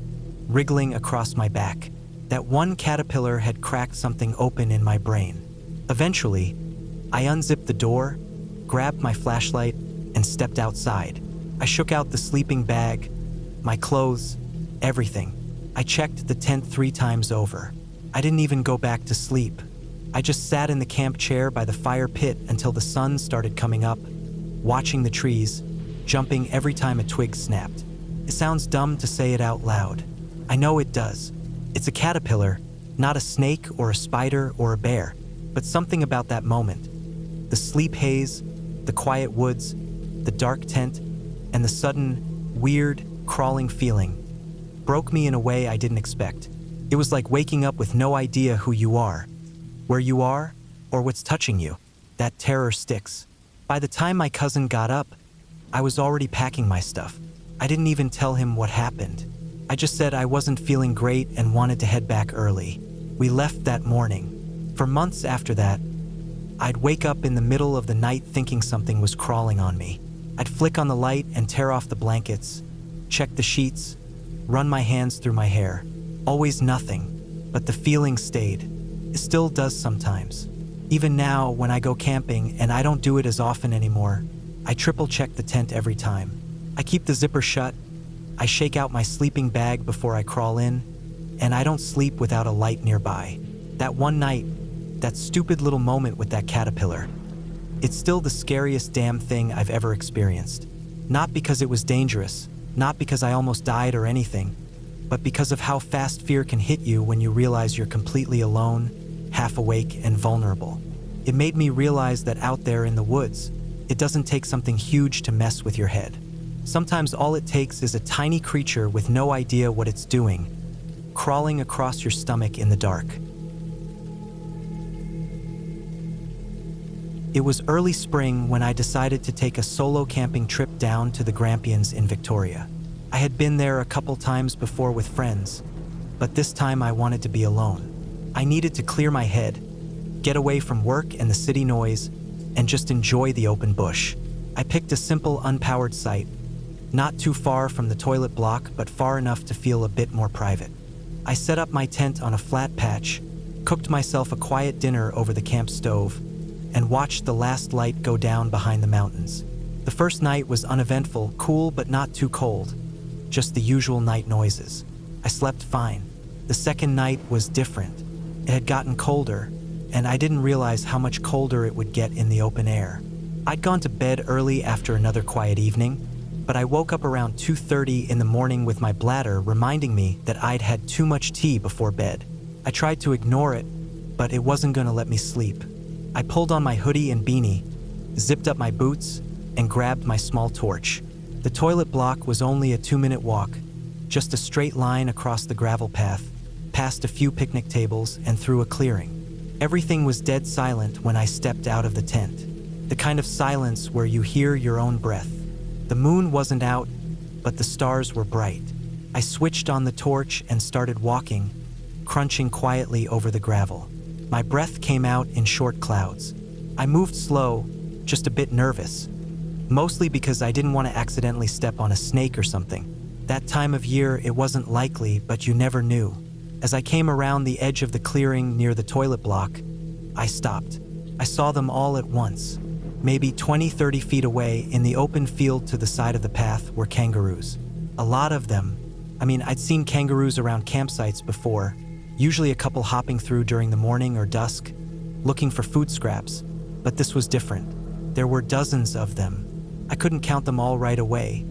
wriggling across my back. That one caterpillar had cracked something open in my brain. Eventually, I unzipped the door, grabbed my flashlight, and stepped outside. I shook out the sleeping bag, my clothes, everything. I checked the tent 3 times over. I didn't even go back to sleep. I just sat in the camp chair by the fire pit until the sun started coming up, watching the trees, jumping every time a twig snapped. It sounds dumb to say it out loud. I know it does. It's a caterpillar, not a snake or a spider or a bear, but something about that moment. The sleep haze, the quiet woods, the dark tent, and the sudden, weird, crawling feeling broke me in a way I didn't expect. It was like waking up with no idea who you are, where you are, or what's touching you. That terror sticks. By the time my cousin got up, I was already packing my stuff. I didn't even tell him what happened. I just said I wasn't feeling great and wanted to head back early. We left that morning. For months after that, I'd wake up in the middle of the night thinking something was crawling on me. I'd flick on the light and tear off the blankets, check the sheets, run my hands through my hair. Always nothing, but the feeling stayed. It still does sometimes. Even now, when I go camping, and I don't do it as often anymore, I triple check the tent every time. I keep the zipper shut, I shake out my sleeping bag before I crawl in, and I don't sleep without a light nearby. That one night, that stupid little moment with that caterpillar, it's still the scariest damn thing I've ever experienced. Not because it was dangerous, not because I almost died or anything, but because of how fast fear can hit you when you realize you're completely alone, half awake, and vulnerable. It made me realize that out there in the woods, it doesn't take something huge to mess with your head. Sometimes all it takes is a tiny creature with no idea what it's doing, crawling across your stomach in the dark. It was early spring when I decided to take a solo camping trip down to the Grampians in Victoria. I had been there a couple times before with friends, but this time I wanted to be alone. I needed to clear my head, get away from work and the city noise, and just enjoy the open bush. I picked a simple unpowered site, not too far from the toilet block, but far enough to feel a bit more private. I set up my tent on a flat patch, cooked myself a quiet dinner over the camp stove, and watched the last light go down behind the mountains. The first night was uneventful, cool but not too cold, just the usual night noises. I slept fine. The second night was different. It had gotten colder, and I didn't realize how much colder it would get in the open air. I'd gone to bed early after another quiet evening, but I woke up around 2:30 in the morning with my bladder reminding me that I'd had too much tea before bed. I tried to ignore it, but it wasn't going to let me sleep. I pulled on my hoodie and beanie, zipped up my boots, and grabbed my small torch. The toilet block was only a 2-minute walk, just a straight line across the gravel path, past a few picnic tables and through a clearing. Everything was dead silent when I stepped out of the tent, the kind of silence where you hear your own breath. The moon wasn't out, but the stars were bright. I switched on the torch and started walking, crunching quietly over the gravel. My breath came out in short clouds. I moved slow, just a bit nervous, mostly because I didn't want to accidentally step on a snake or something. That time of year, it wasn't likely, but you never knew. As I came around the edge of the clearing near the toilet block, I stopped. I saw them all at once. Maybe 20-30 feet away in the open field to the side of the path were kangaroos. A lot of them. I'd seen kangaroos around campsites before, usually a couple hopping through during the morning or dusk, looking for food scraps, but this was different. There were dozens of them. I couldn't count them all right away,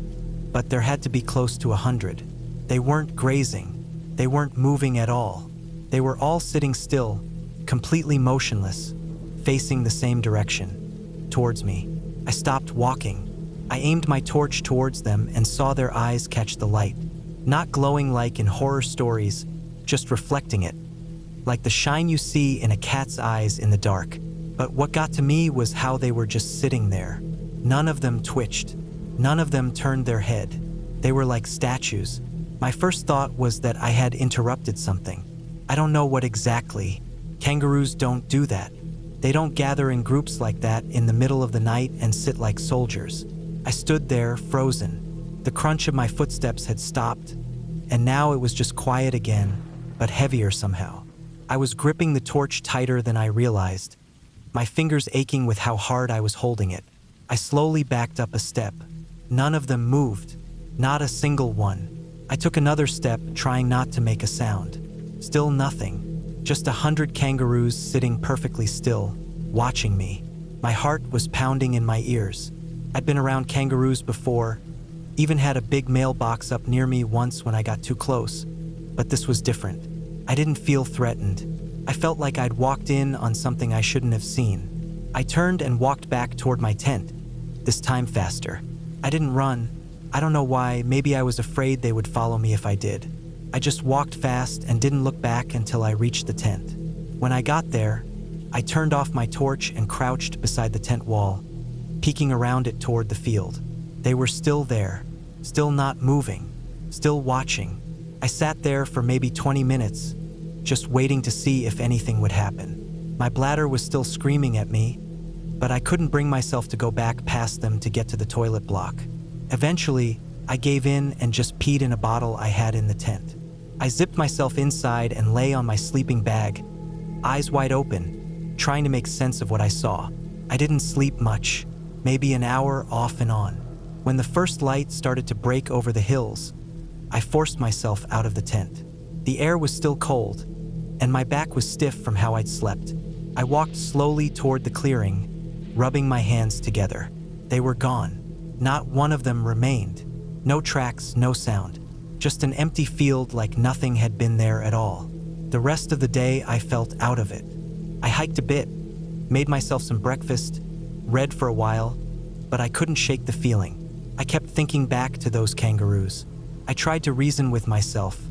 but there had to be close to 100. They weren't grazing. They weren't moving at all. They were all sitting still, completely motionless, facing the same direction, towards me. I stopped walking. I aimed my torch towards them and saw their eyes catch the light, not glowing like in horror stories, just reflecting it, like the shine you see in a cat's eyes in the dark. But what got to me was how they were just sitting there. None of them twitched. None of them turned their head. They were like statues. My first thought was that I had interrupted something. I don't know what exactly. Kangaroos don't do that. They don't gather in groups like that in the middle of the night and sit like soldiers. I stood there, frozen. The crunch of my footsteps had stopped, and now it was just quiet again, but heavier somehow. I was gripping the torch tighter than I realized, my fingers aching with how hard I was holding it. I slowly backed up a step. None of them moved, not a single one. I took another step, trying not to make a sound. Still nothing, just 100 kangaroos sitting perfectly still, watching me. My heart was pounding in my ears. I'd been around kangaroos before, even had a big mailbox up near me once when I got too close, but this was different. I didn't feel threatened. I felt like I'd walked in on something I shouldn't have seen. I turned and walked back toward my tent, this time faster. I didn't run. I don't know why, maybe I was afraid they would follow me if I did. I just walked fast and didn't look back until I reached the tent. When I got there, I turned off my torch and crouched beside the tent wall, peeking around it toward the field. They were still there, still not moving, still watching. I sat there for maybe 20 minutes, just waiting to see if anything would happen. My bladder was still screaming at me, but I couldn't bring myself to go back past them to get to the toilet block. Eventually, I gave in and just peed in a bottle I had in the tent. I zipped myself inside and lay on my sleeping bag, eyes wide open, trying to make sense of what I saw. I didn't sleep much, maybe an hour off and on. When the first light started to break over the hills, I forced myself out of the tent. The air was still cold, and my back was stiff from how I'd slept. I walked slowly toward the clearing, rubbing my hands together. They were gone. Not one of them remained. No tracks, no sound. Just an empty field like nothing had been there at all. The rest of the day I felt out of it. I hiked a bit, made myself some breakfast, read for a while, but I couldn't shake the feeling. I kept thinking back to those kangaroos. I tried to reason with myself.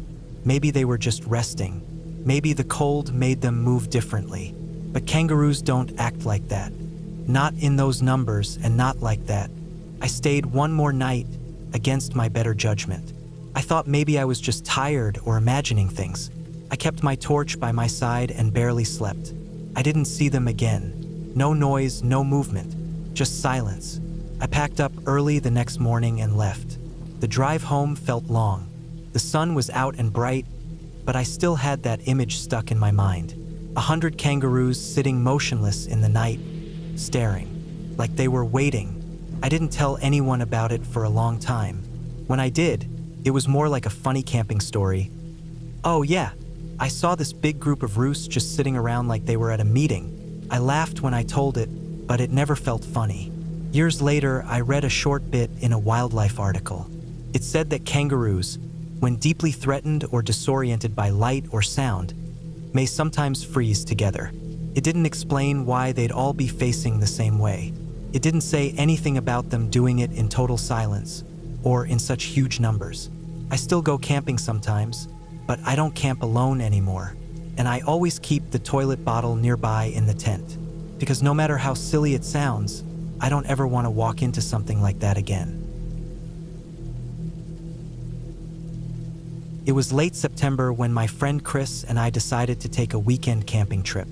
Maybe they were just resting. Maybe the cold made them move differently. But kangaroos don't act like that. Not in those numbers and not like that. I stayed one more night against my better judgment. I thought maybe I was just tired or imagining things. I kept my torch by my side and barely slept. I didn't see them again. No noise, no movement, just silence. I packed up early the next morning and left. The drive home felt long. The sun was out and bright, but I still had that image stuck in my mind. 100 kangaroos sitting motionless in the night, staring, like they were waiting. I didn't tell anyone about it for a long time. When I did, it was more like a funny camping story. Oh yeah, I saw this big group of roosts just sitting around like they were at a meeting. I laughed when I told it, but it never felt funny. Years later, I read a short bit in a wildlife article. It said that kangaroos, when deeply threatened or disoriented by light or sound, may sometimes freeze together. It didn't explain why they'd all be facing the same way. It didn't say anything about them doing it in total silence or in such huge numbers. I still go camping sometimes, but I don't camp alone anymore. And I always keep the toilet bottle nearby in the tent, because no matter how silly it sounds, I don't ever want to walk into something like that again. It was late September when my friend Chris and I decided to take a weekend camping trip.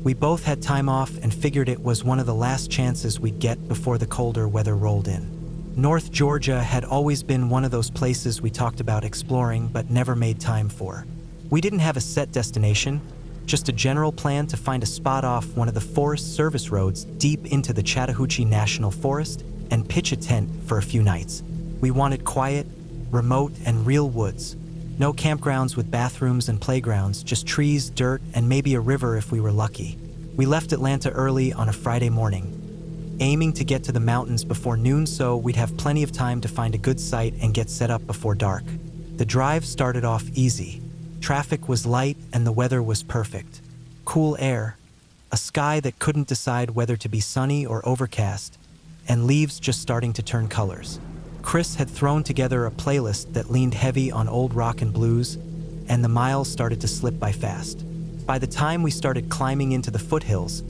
We both had time off and figured it was one of the last chances we'd get before the colder weather rolled in. North Georgia had always been one of those places we talked about exploring but never made time for. We didn't have a set destination, just a general plan to find a spot off one of the Forest Service roads deep into the Chattahoochee National Forest and pitch a tent for a few nights. We wanted quiet, remote, and real woods. No campgrounds with bathrooms and playgrounds, just trees, dirt, and maybe a river if we were lucky. We left Atlanta early on a Friday morning, aiming to get to the mountains before noon so we'd have plenty of time to find a good site and get set up before dark. The drive started off easy. Traffic was light and the weather was perfect. Cool air, a sky that couldn't decide whether to be sunny or overcast, and leaves just starting to turn colors. Chris had thrown together a playlist that leaned heavy on old rock and blues, and the miles started to slip by fast. By the time we started climbing into the foothills,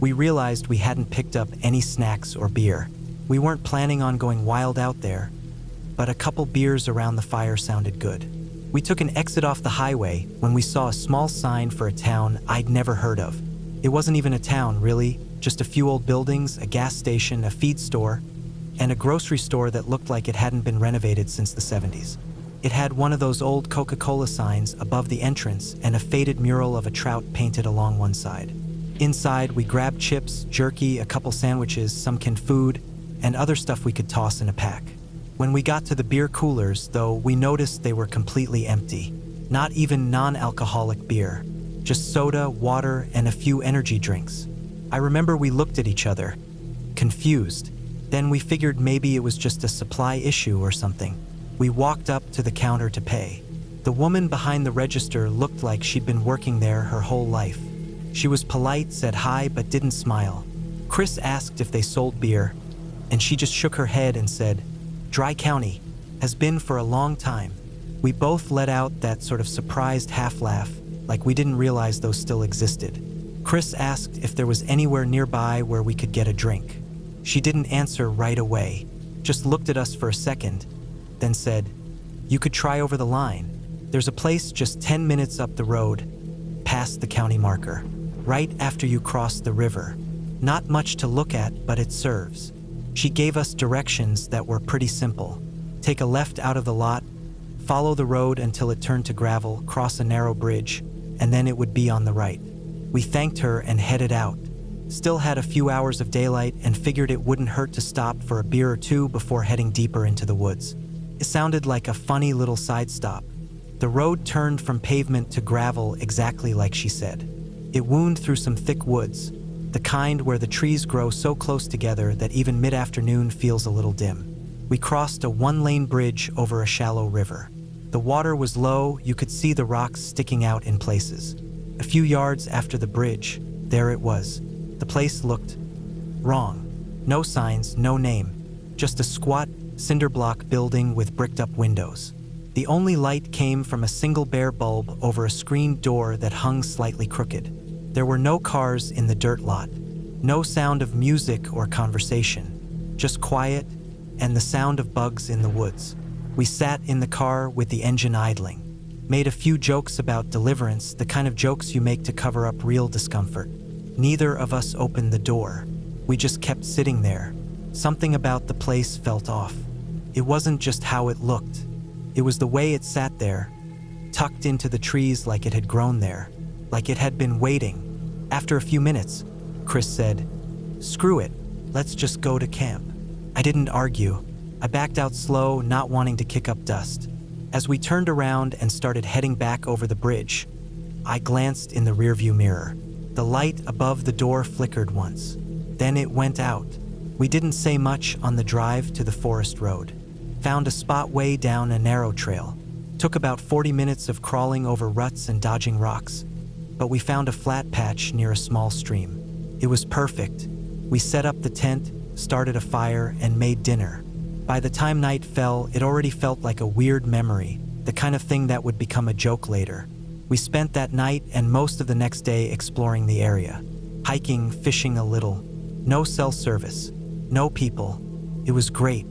we realized we hadn't picked up any snacks or beer. We weren't planning on going wild out there, but a couple beers around the fire sounded good. We took an exit off the highway when we saw a small sign for a town I'd never heard of. It wasn't even a town, really, just a few old buildings, a gas station, a feed store, and a grocery store that looked like it hadn't been renovated since the 70s. It had one of those old Coca-Cola signs above the entrance and a faded mural of a trout painted along one side. Inside, we grabbed chips, jerky, a couple sandwiches, some canned food, and other stuff we could toss in a pack. When we got to the beer coolers, though, we noticed they were completely empty. Not even non-alcoholic beer, just soda, water, and a few energy drinks. I remember we looked at each other, confused. Then we figured maybe it was just a supply issue or something. We walked up to the counter to pay. The woman behind the register looked like she'd been working there her whole life. She was polite, said hi, but didn't smile. Chris asked if they sold beer, and she just shook her head and said, "Dry County, has been for a long time." We both let out that sort of surprised half laugh, like we didn't realize those still existed. Chris asked if there was anywhere nearby where we could get a drink. She didn't answer right away, just looked at us for a second, then said, "You could try over the line. There's a place just 10 minutes up the road, past the county marker, right after you cross the river. Not much to look at, but it serves." She gave us directions that were pretty simple. Take a left out of the lot, follow the road until it turned to gravel, cross a narrow bridge, and then it would be on the right. We thanked her and headed out. Still had a few hours of daylight and figured it wouldn't hurt to stop for a beer or two before heading deeper into the woods. It sounded like a funny little side stop. The road turned from pavement to gravel exactly like she said. It wound through some thick woods, the kind where the trees grow so close together that even mid-afternoon feels a little dim. We crossed a one-lane bridge over a shallow river. The water was low, you could see the rocks sticking out in places. A few yards after the bridge, there it was. The place looked wrong. No signs, no name, just a squat, cinder block building with bricked-up windows. The only light came from a single bare bulb over a screened door that hung slightly crooked. There were no cars in the dirt lot, no sound of music or conversation, just quiet and the sound of bugs in the woods. We sat in the car with the engine idling, made a few jokes about deliverance, the kind of jokes you make to cover up real discomfort. Neither of us opened the door. We just kept sitting there. Something about the place felt off. It wasn't just how it looked. It was the way it sat there, tucked into the trees like it had grown there, like it had been waiting. After a few minutes, Chris said, "Screw it, let's just go to camp." I didn't argue. I backed out slow, not wanting to kick up dust. As we turned around and started heading back over the bridge, I glanced in the rearview mirror. The light above the door flickered once. Then it went out. We didn't say much on the drive to the forest road. Found a spot way down a narrow trail. Took about 40 minutes of crawling over ruts and dodging rocks. But we found a flat patch near a small stream. It was perfect. We set up the tent, started a fire, and made dinner. By the time night fell, it already felt like a weird memory, the kind of thing that would become a joke later. We spent that night and most of the next day exploring the area. Hiking, fishing a little. No cell service. No people. It was great.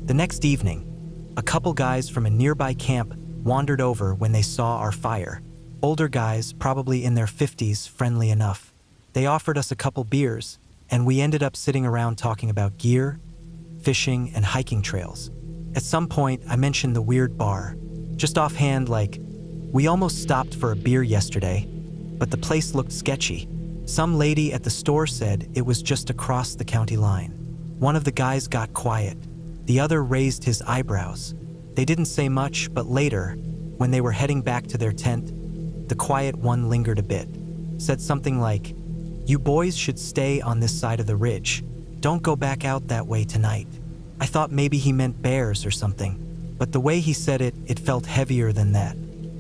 The next evening, a couple guys from a nearby camp wandered over when they saw our fire. Older guys, probably in their 50s, friendly enough. They offered us a couple beers, and we ended up sitting around talking about gear, fishing, and hiking trails. At some point, I mentioned the weird bar. Just offhand, like, we almost stopped for a beer yesterday, but the place looked sketchy. Some lady at the store said it was just across the county line. One of the guys got quiet. The other raised his eyebrows. They didn't say much, but later, when they were heading back to their tent, the quiet one lingered a bit. Said something like, "You boys should stay on this side of the ridge. Don't go back out that way tonight." I thought maybe he meant bears or something, but the way he said it, it felt heavier than that.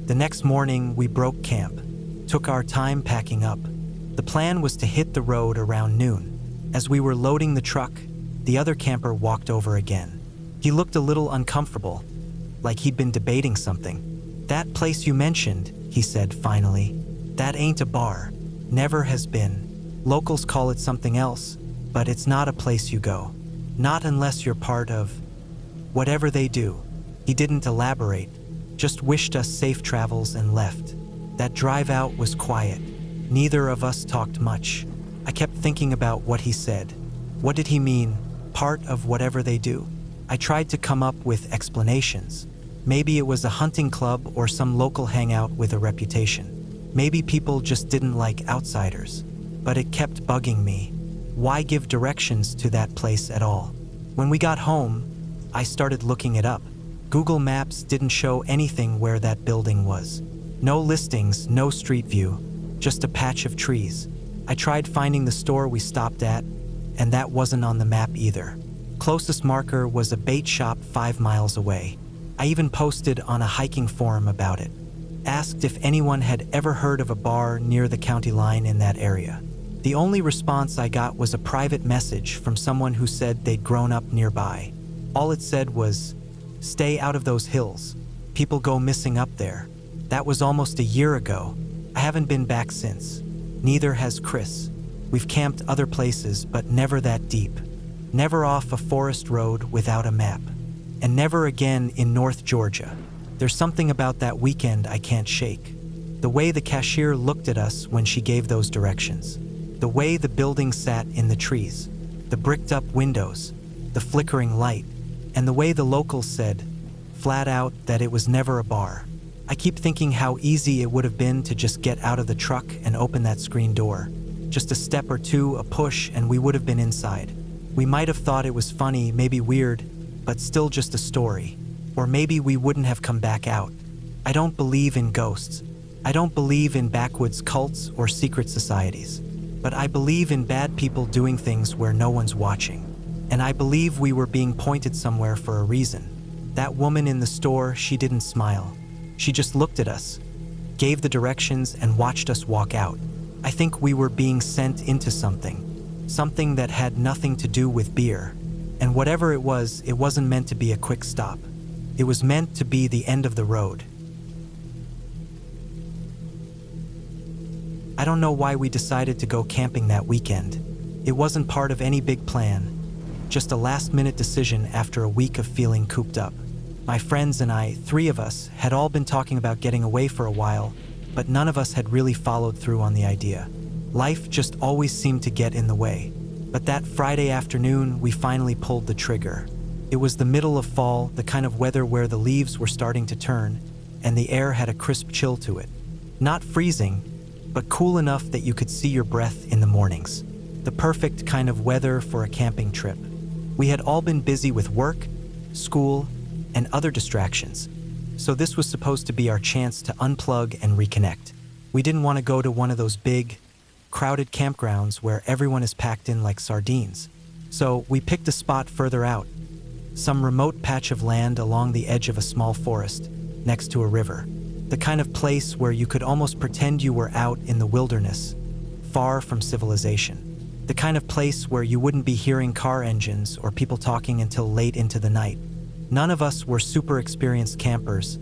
The next morning, we broke camp. Took our time packing up. The plan was to hit the road around noon. As we were loading the truck, the other camper walked over again. He looked a little uncomfortable, like he'd been debating something. "That place you mentioned," he said finally, "that ain't a bar. Never has been. Locals call it something else, but it's not a place you go. Not unless you're part of whatever they do." He didn't elaborate, just wished us safe travels and left. That drive out was quiet. Neither of us talked much. I kept thinking about what he said. What did he mean, part of whatever they do? I tried to come up with explanations. Maybe it was a hunting club or some local hangout with a reputation. Maybe people just didn't like outsiders. But it kept bugging me. Why give directions to that place at all? When we got home, I started looking it up. Google Maps didn't show anything where that building was. No listings, no street view, just a patch of trees. I tried finding the store we stopped at, and that wasn't on the map either. Closest marker was a bait shop 5 miles away. I even posted on a hiking forum about it. Asked if anyone had ever heard of a bar near the county line in that area. The only response I got was a private message from someone who said they'd grown up nearby. All it said was, "Stay out of those hills. People go missing up there." That was almost a year ago. I haven't been back since. Neither has Chris. We've camped other places, but never that deep. Never off a forest road without a map. And never again in North Georgia. There's something about that weekend I can't shake. The way the cashier looked at us when she gave those directions. The way the building sat in the trees. The bricked up windows. The flickering light. And the way the locals said, flat out, that it was never a bar. I keep thinking how easy it would have been to just get out of the truck and open that screen door. Just a step or two, a push, and we would have been inside. We might have thought it was funny, maybe weird, but still just a story. Or maybe we wouldn't have come back out. I don't believe in ghosts. I don't believe in backwoods cults or secret societies. But I believe in bad people doing things where no one's watching. And I believe we were being pointed somewhere for a reason. That woman in the store, she didn't smile. She just looked at us, gave the directions, and watched us walk out. I think we were being sent into something that had nothing to do with beer. And whatever it wasn't meant to be a quick stop. It was meant to be the end of the road. I don't know why we decided to go camping that weekend. It wasn't part of any big plan, just a last-minute decision after a week of feeling cooped up. My friends and I, 3 of us, had all been talking about getting away for a while, but none of us had really followed through on the idea. Life just always seemed to get in the way. But that Friday afternoon, we finally pulled the trigger. It was the middle of fall, the kind of weather where the leaves were starting to turn, and the air had a crisp chill to it. Not freezing, but cool enough that you could see your breath in the mornings. The perfect kind of weather for a camping trip. We had all been busy with work, school, and other distractions, so this was supposed to be our chance to unplug and reconnect. We didn't want to go to one of those big, crowded campgrounds where everyone is packed in like sardines. So we picked a spot further out, some remote patch of land along the edge of a small forest, next to a river. The kind of place where you could almost pretend you were out in the wilderness, far from civilization. The kind of place where you wouldn't be hearing car engines or people talking until late into the night. None of us were super experienced campers,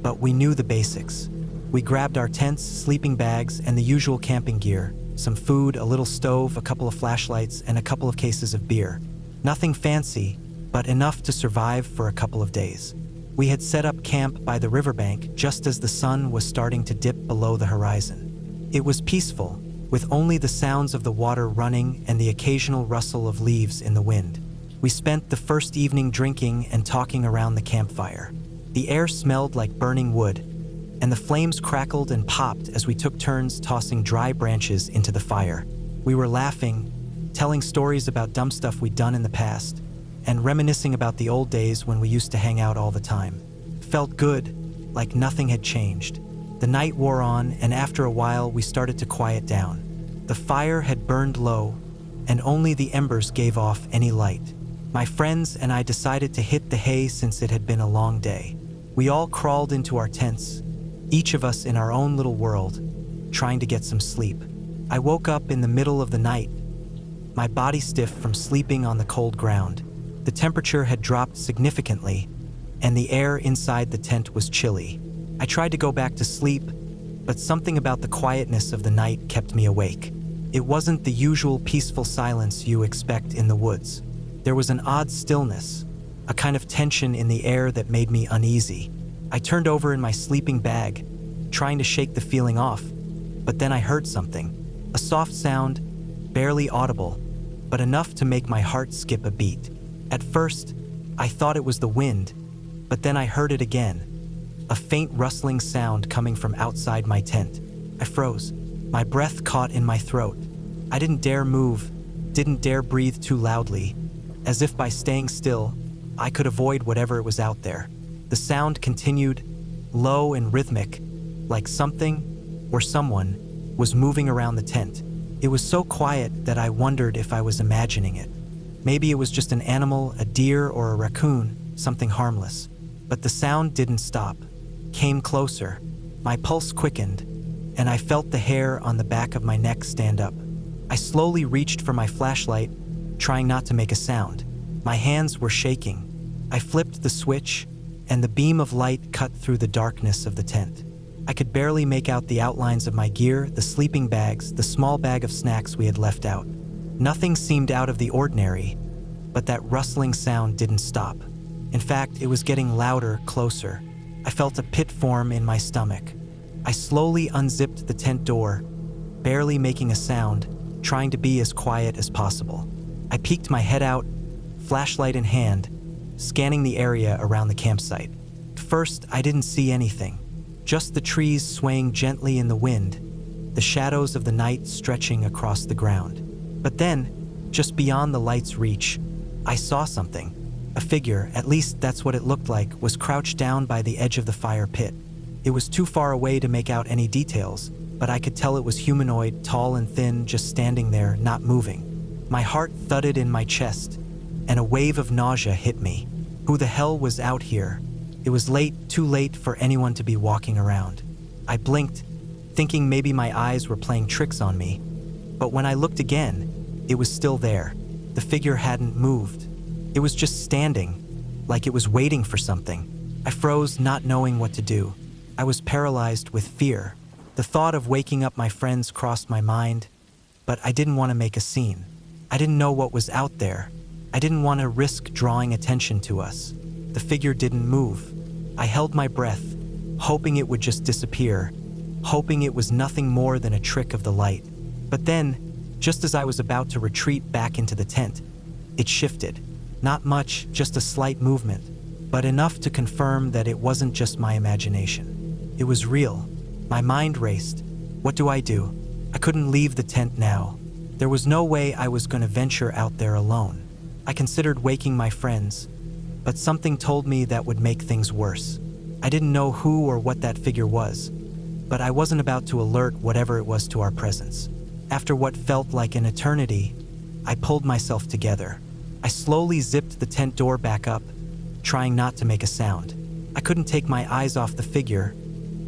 but we knew the basics. We grabbed our tents, sleeping bags, and the usual camping gear, some food, a little stove, a couple of flashlights, and a couple of cases of beer. Nothing fancy, but enough to survive for a couple of days. We had set up camp by the riverbank just as the sun was starting to dip below the horizon. It was peaceful, with only the sounds of the water running and the occasional rustle of leaves in the wind. We spent the first evening drinking and talking around the campfire. The air smelled like burning wood, and the flames crackled and popped as we took turns tossing dry branches into the fire. We were laughing, telling stories about dumb stuff we'd done in the past, and reminiscing about the old days when we used to hang out all the time. Felt good, like nothing had changed. The night wore on, and after a while we started to quiet down. The fire had burned low, and only the embers gave off any light. My friends and I decided to hit the hay since it had been a long day. We all crawled into our tents, each of us in our own little world, trying to get some sleep. I woke up in the middle of the night, my body stiff from sleeping on the cold ground. The temperature had dropped significantly, and the air inside the tent was chilly. I tried to go back to sleep, but something about the quietness of the night kept me awake. It wasn't the usual peaceful silence you expect in the woods. There was an odd stillness, a kind of tension in the air that made me uneasy. I turned over in my sleeping bag, trying to shake the feeling off, but then I heard something. A soft sound, barely audible, but enough to make my heart skip a beat. At first, I thought it was the wind, but then I heard it again. A faint rustling sound coming from outside my tent. I froze, my breath caught in my throat. I didn't dare move, didn't dare breathe too loudly, as if by staying still, I could avoid whatever it was out there. The sound continued, low and rhythmic, like something, or someone, was moving around the tent. It was so quiet that I wondered if I was imagining it. Maybe it was just an animal, a deer or a raccoon, something harmless. But the sound didn't stop, came closer. My pulse quickened, and I felt the hair on the back of my neck stand up. I slowly reached for my flashlight, trying not to make a sound. My hands were shaking. I flipped the switch, and the beam of light cut through the darkness of the tent. I could barely make out the outlines of my gear, the sleeping bags, the small bag of snacks we had left out. Nothing seemed out of the ordinary, but that rustling sound didn't stop. In fact, it was getting louder, closer. I felt a pit form in my stomach. I slowly unzipped the tent door, barely making a sound, trying to be as quiet as possible. I peeked my head out, flashlight in hand, scanning the area around the campsite. At first, I didn't see anything, just the trees swaying gently in the wind, the shadows of the night stretching across the ground. But then, just beyond the light's reach, I saw something. A figure, at least that's what it looked like, was crouched down by the edge of the fire pit. It was too far away to make out any details, but I could tell it was humanoid, tall and thin, just standing there, not moving. My heart thudded in my chest, and a wave of nausea hit me. Who the hell was out here? It was late, too late for anyone to be walking around. I blinked, thinking maybe my eyes were playing tricks on me. But when I looked again, it was still there. The figure hadn't moved. It was just standing, like it was waiting for something. I froze, not knowing what to do. I was paralyzed with fear. The thought of waking up my friends crossed my mind, but I didn't want to make a scene. I didn't know what was out there. I didn't want to risk drawing attention to us. The figure didn't move. I held my breath, hoping it would just disappear, hoping it was nothing more than a trick of the light. But then, just as I was about to retreat back into the tent, it shifted. Not much, just a slight movement, but enough to confirm that it wasn't just my imagination. It was real. My mind raced. What do? I couldn't leave the tent now. There was no way I was going to venture out there alone. I considered waking my friends, but something told me that would make things worse. I didn't know who or what that figure was, but I wasn't about to alert whatever it was to our presence. After what felt like an eternity, I pulled myself together. I slowly zipped the tent door back up, trying not to make a sound. I couldn't take my eyes off the figure,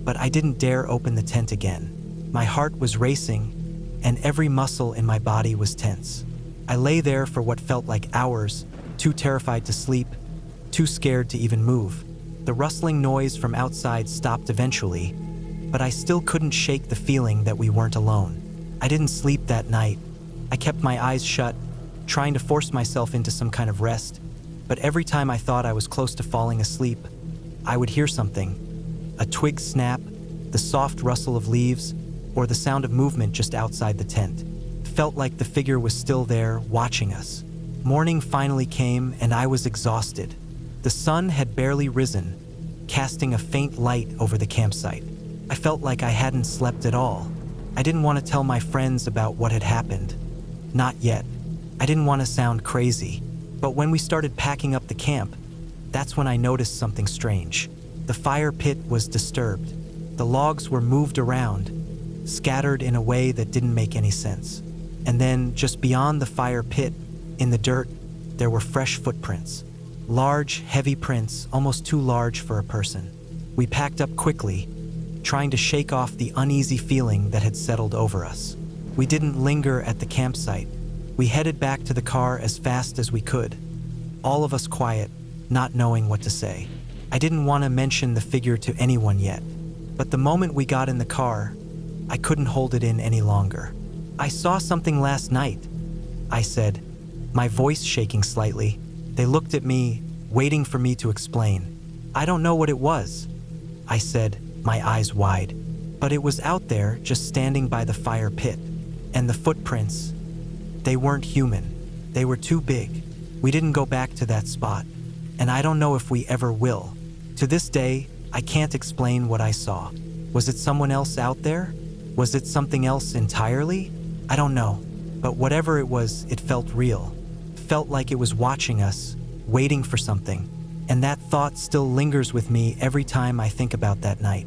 but I didn't dare open the tent again. My heart was racing, and every muscle in my body was tense. I lay there for what felt like hours, too terrified to sleep, too scared to even move. The rustling noise from outside stopped eventually, but I still couldn't shake the feeling that we weren't alone. I didn't sleep that night. I kept my eyes shut, trying to force myself into some kind of rest, but every time I thought I was close to falling asleep, I would hear something. A twig snap, the soft rustle of leaves, or the sound of movement just outside the tent. It felt like the figure was still there, watching us. Morning finally came, and I was exhausted. The sun had barely risen, casting a faint light over the campsite. I felt like I hadn't slept at all. I didn't want to tell my friends about what had happened. Not yet. I didn't want to sound crazy. But when we started packing up the camp, that's when I noticed something strange. The fire pit was disturbed. The logs were moved around, scattered in a way that didn't make any sense. And then, just beyond the fire pit, in the dirt, there were fresh footprints. Large, heavy prints, almost too large for a person. We packed up quickly, trying to shake off the uneasy feeling that had settled over us. We didn't linger at the campsite. We headed back to the car as fast as we could, all of us quiet, not knowing what to say. I didn't want to mention the figure to anyone yet, but the moment we got in the car, I couldn't hold it in any longer. "I saw something last night," I said, my voice shaking slightly. They looked at me, waiting for me to explain. "I don't know what it was," I said, my eyes wide. But it was out there, just standing by the fire pit. And the footprints, they weren't human. They were too big. We didn't go back to that spot, and I don't know if we ever will. To this day, I can't explain what I saw. Was it someone else out there? Was it something else entirely? I don't know. But whatever it was, it felt real. Felt like it was watching us, waiting for something. And that thought still lingers with me every time I think about that night.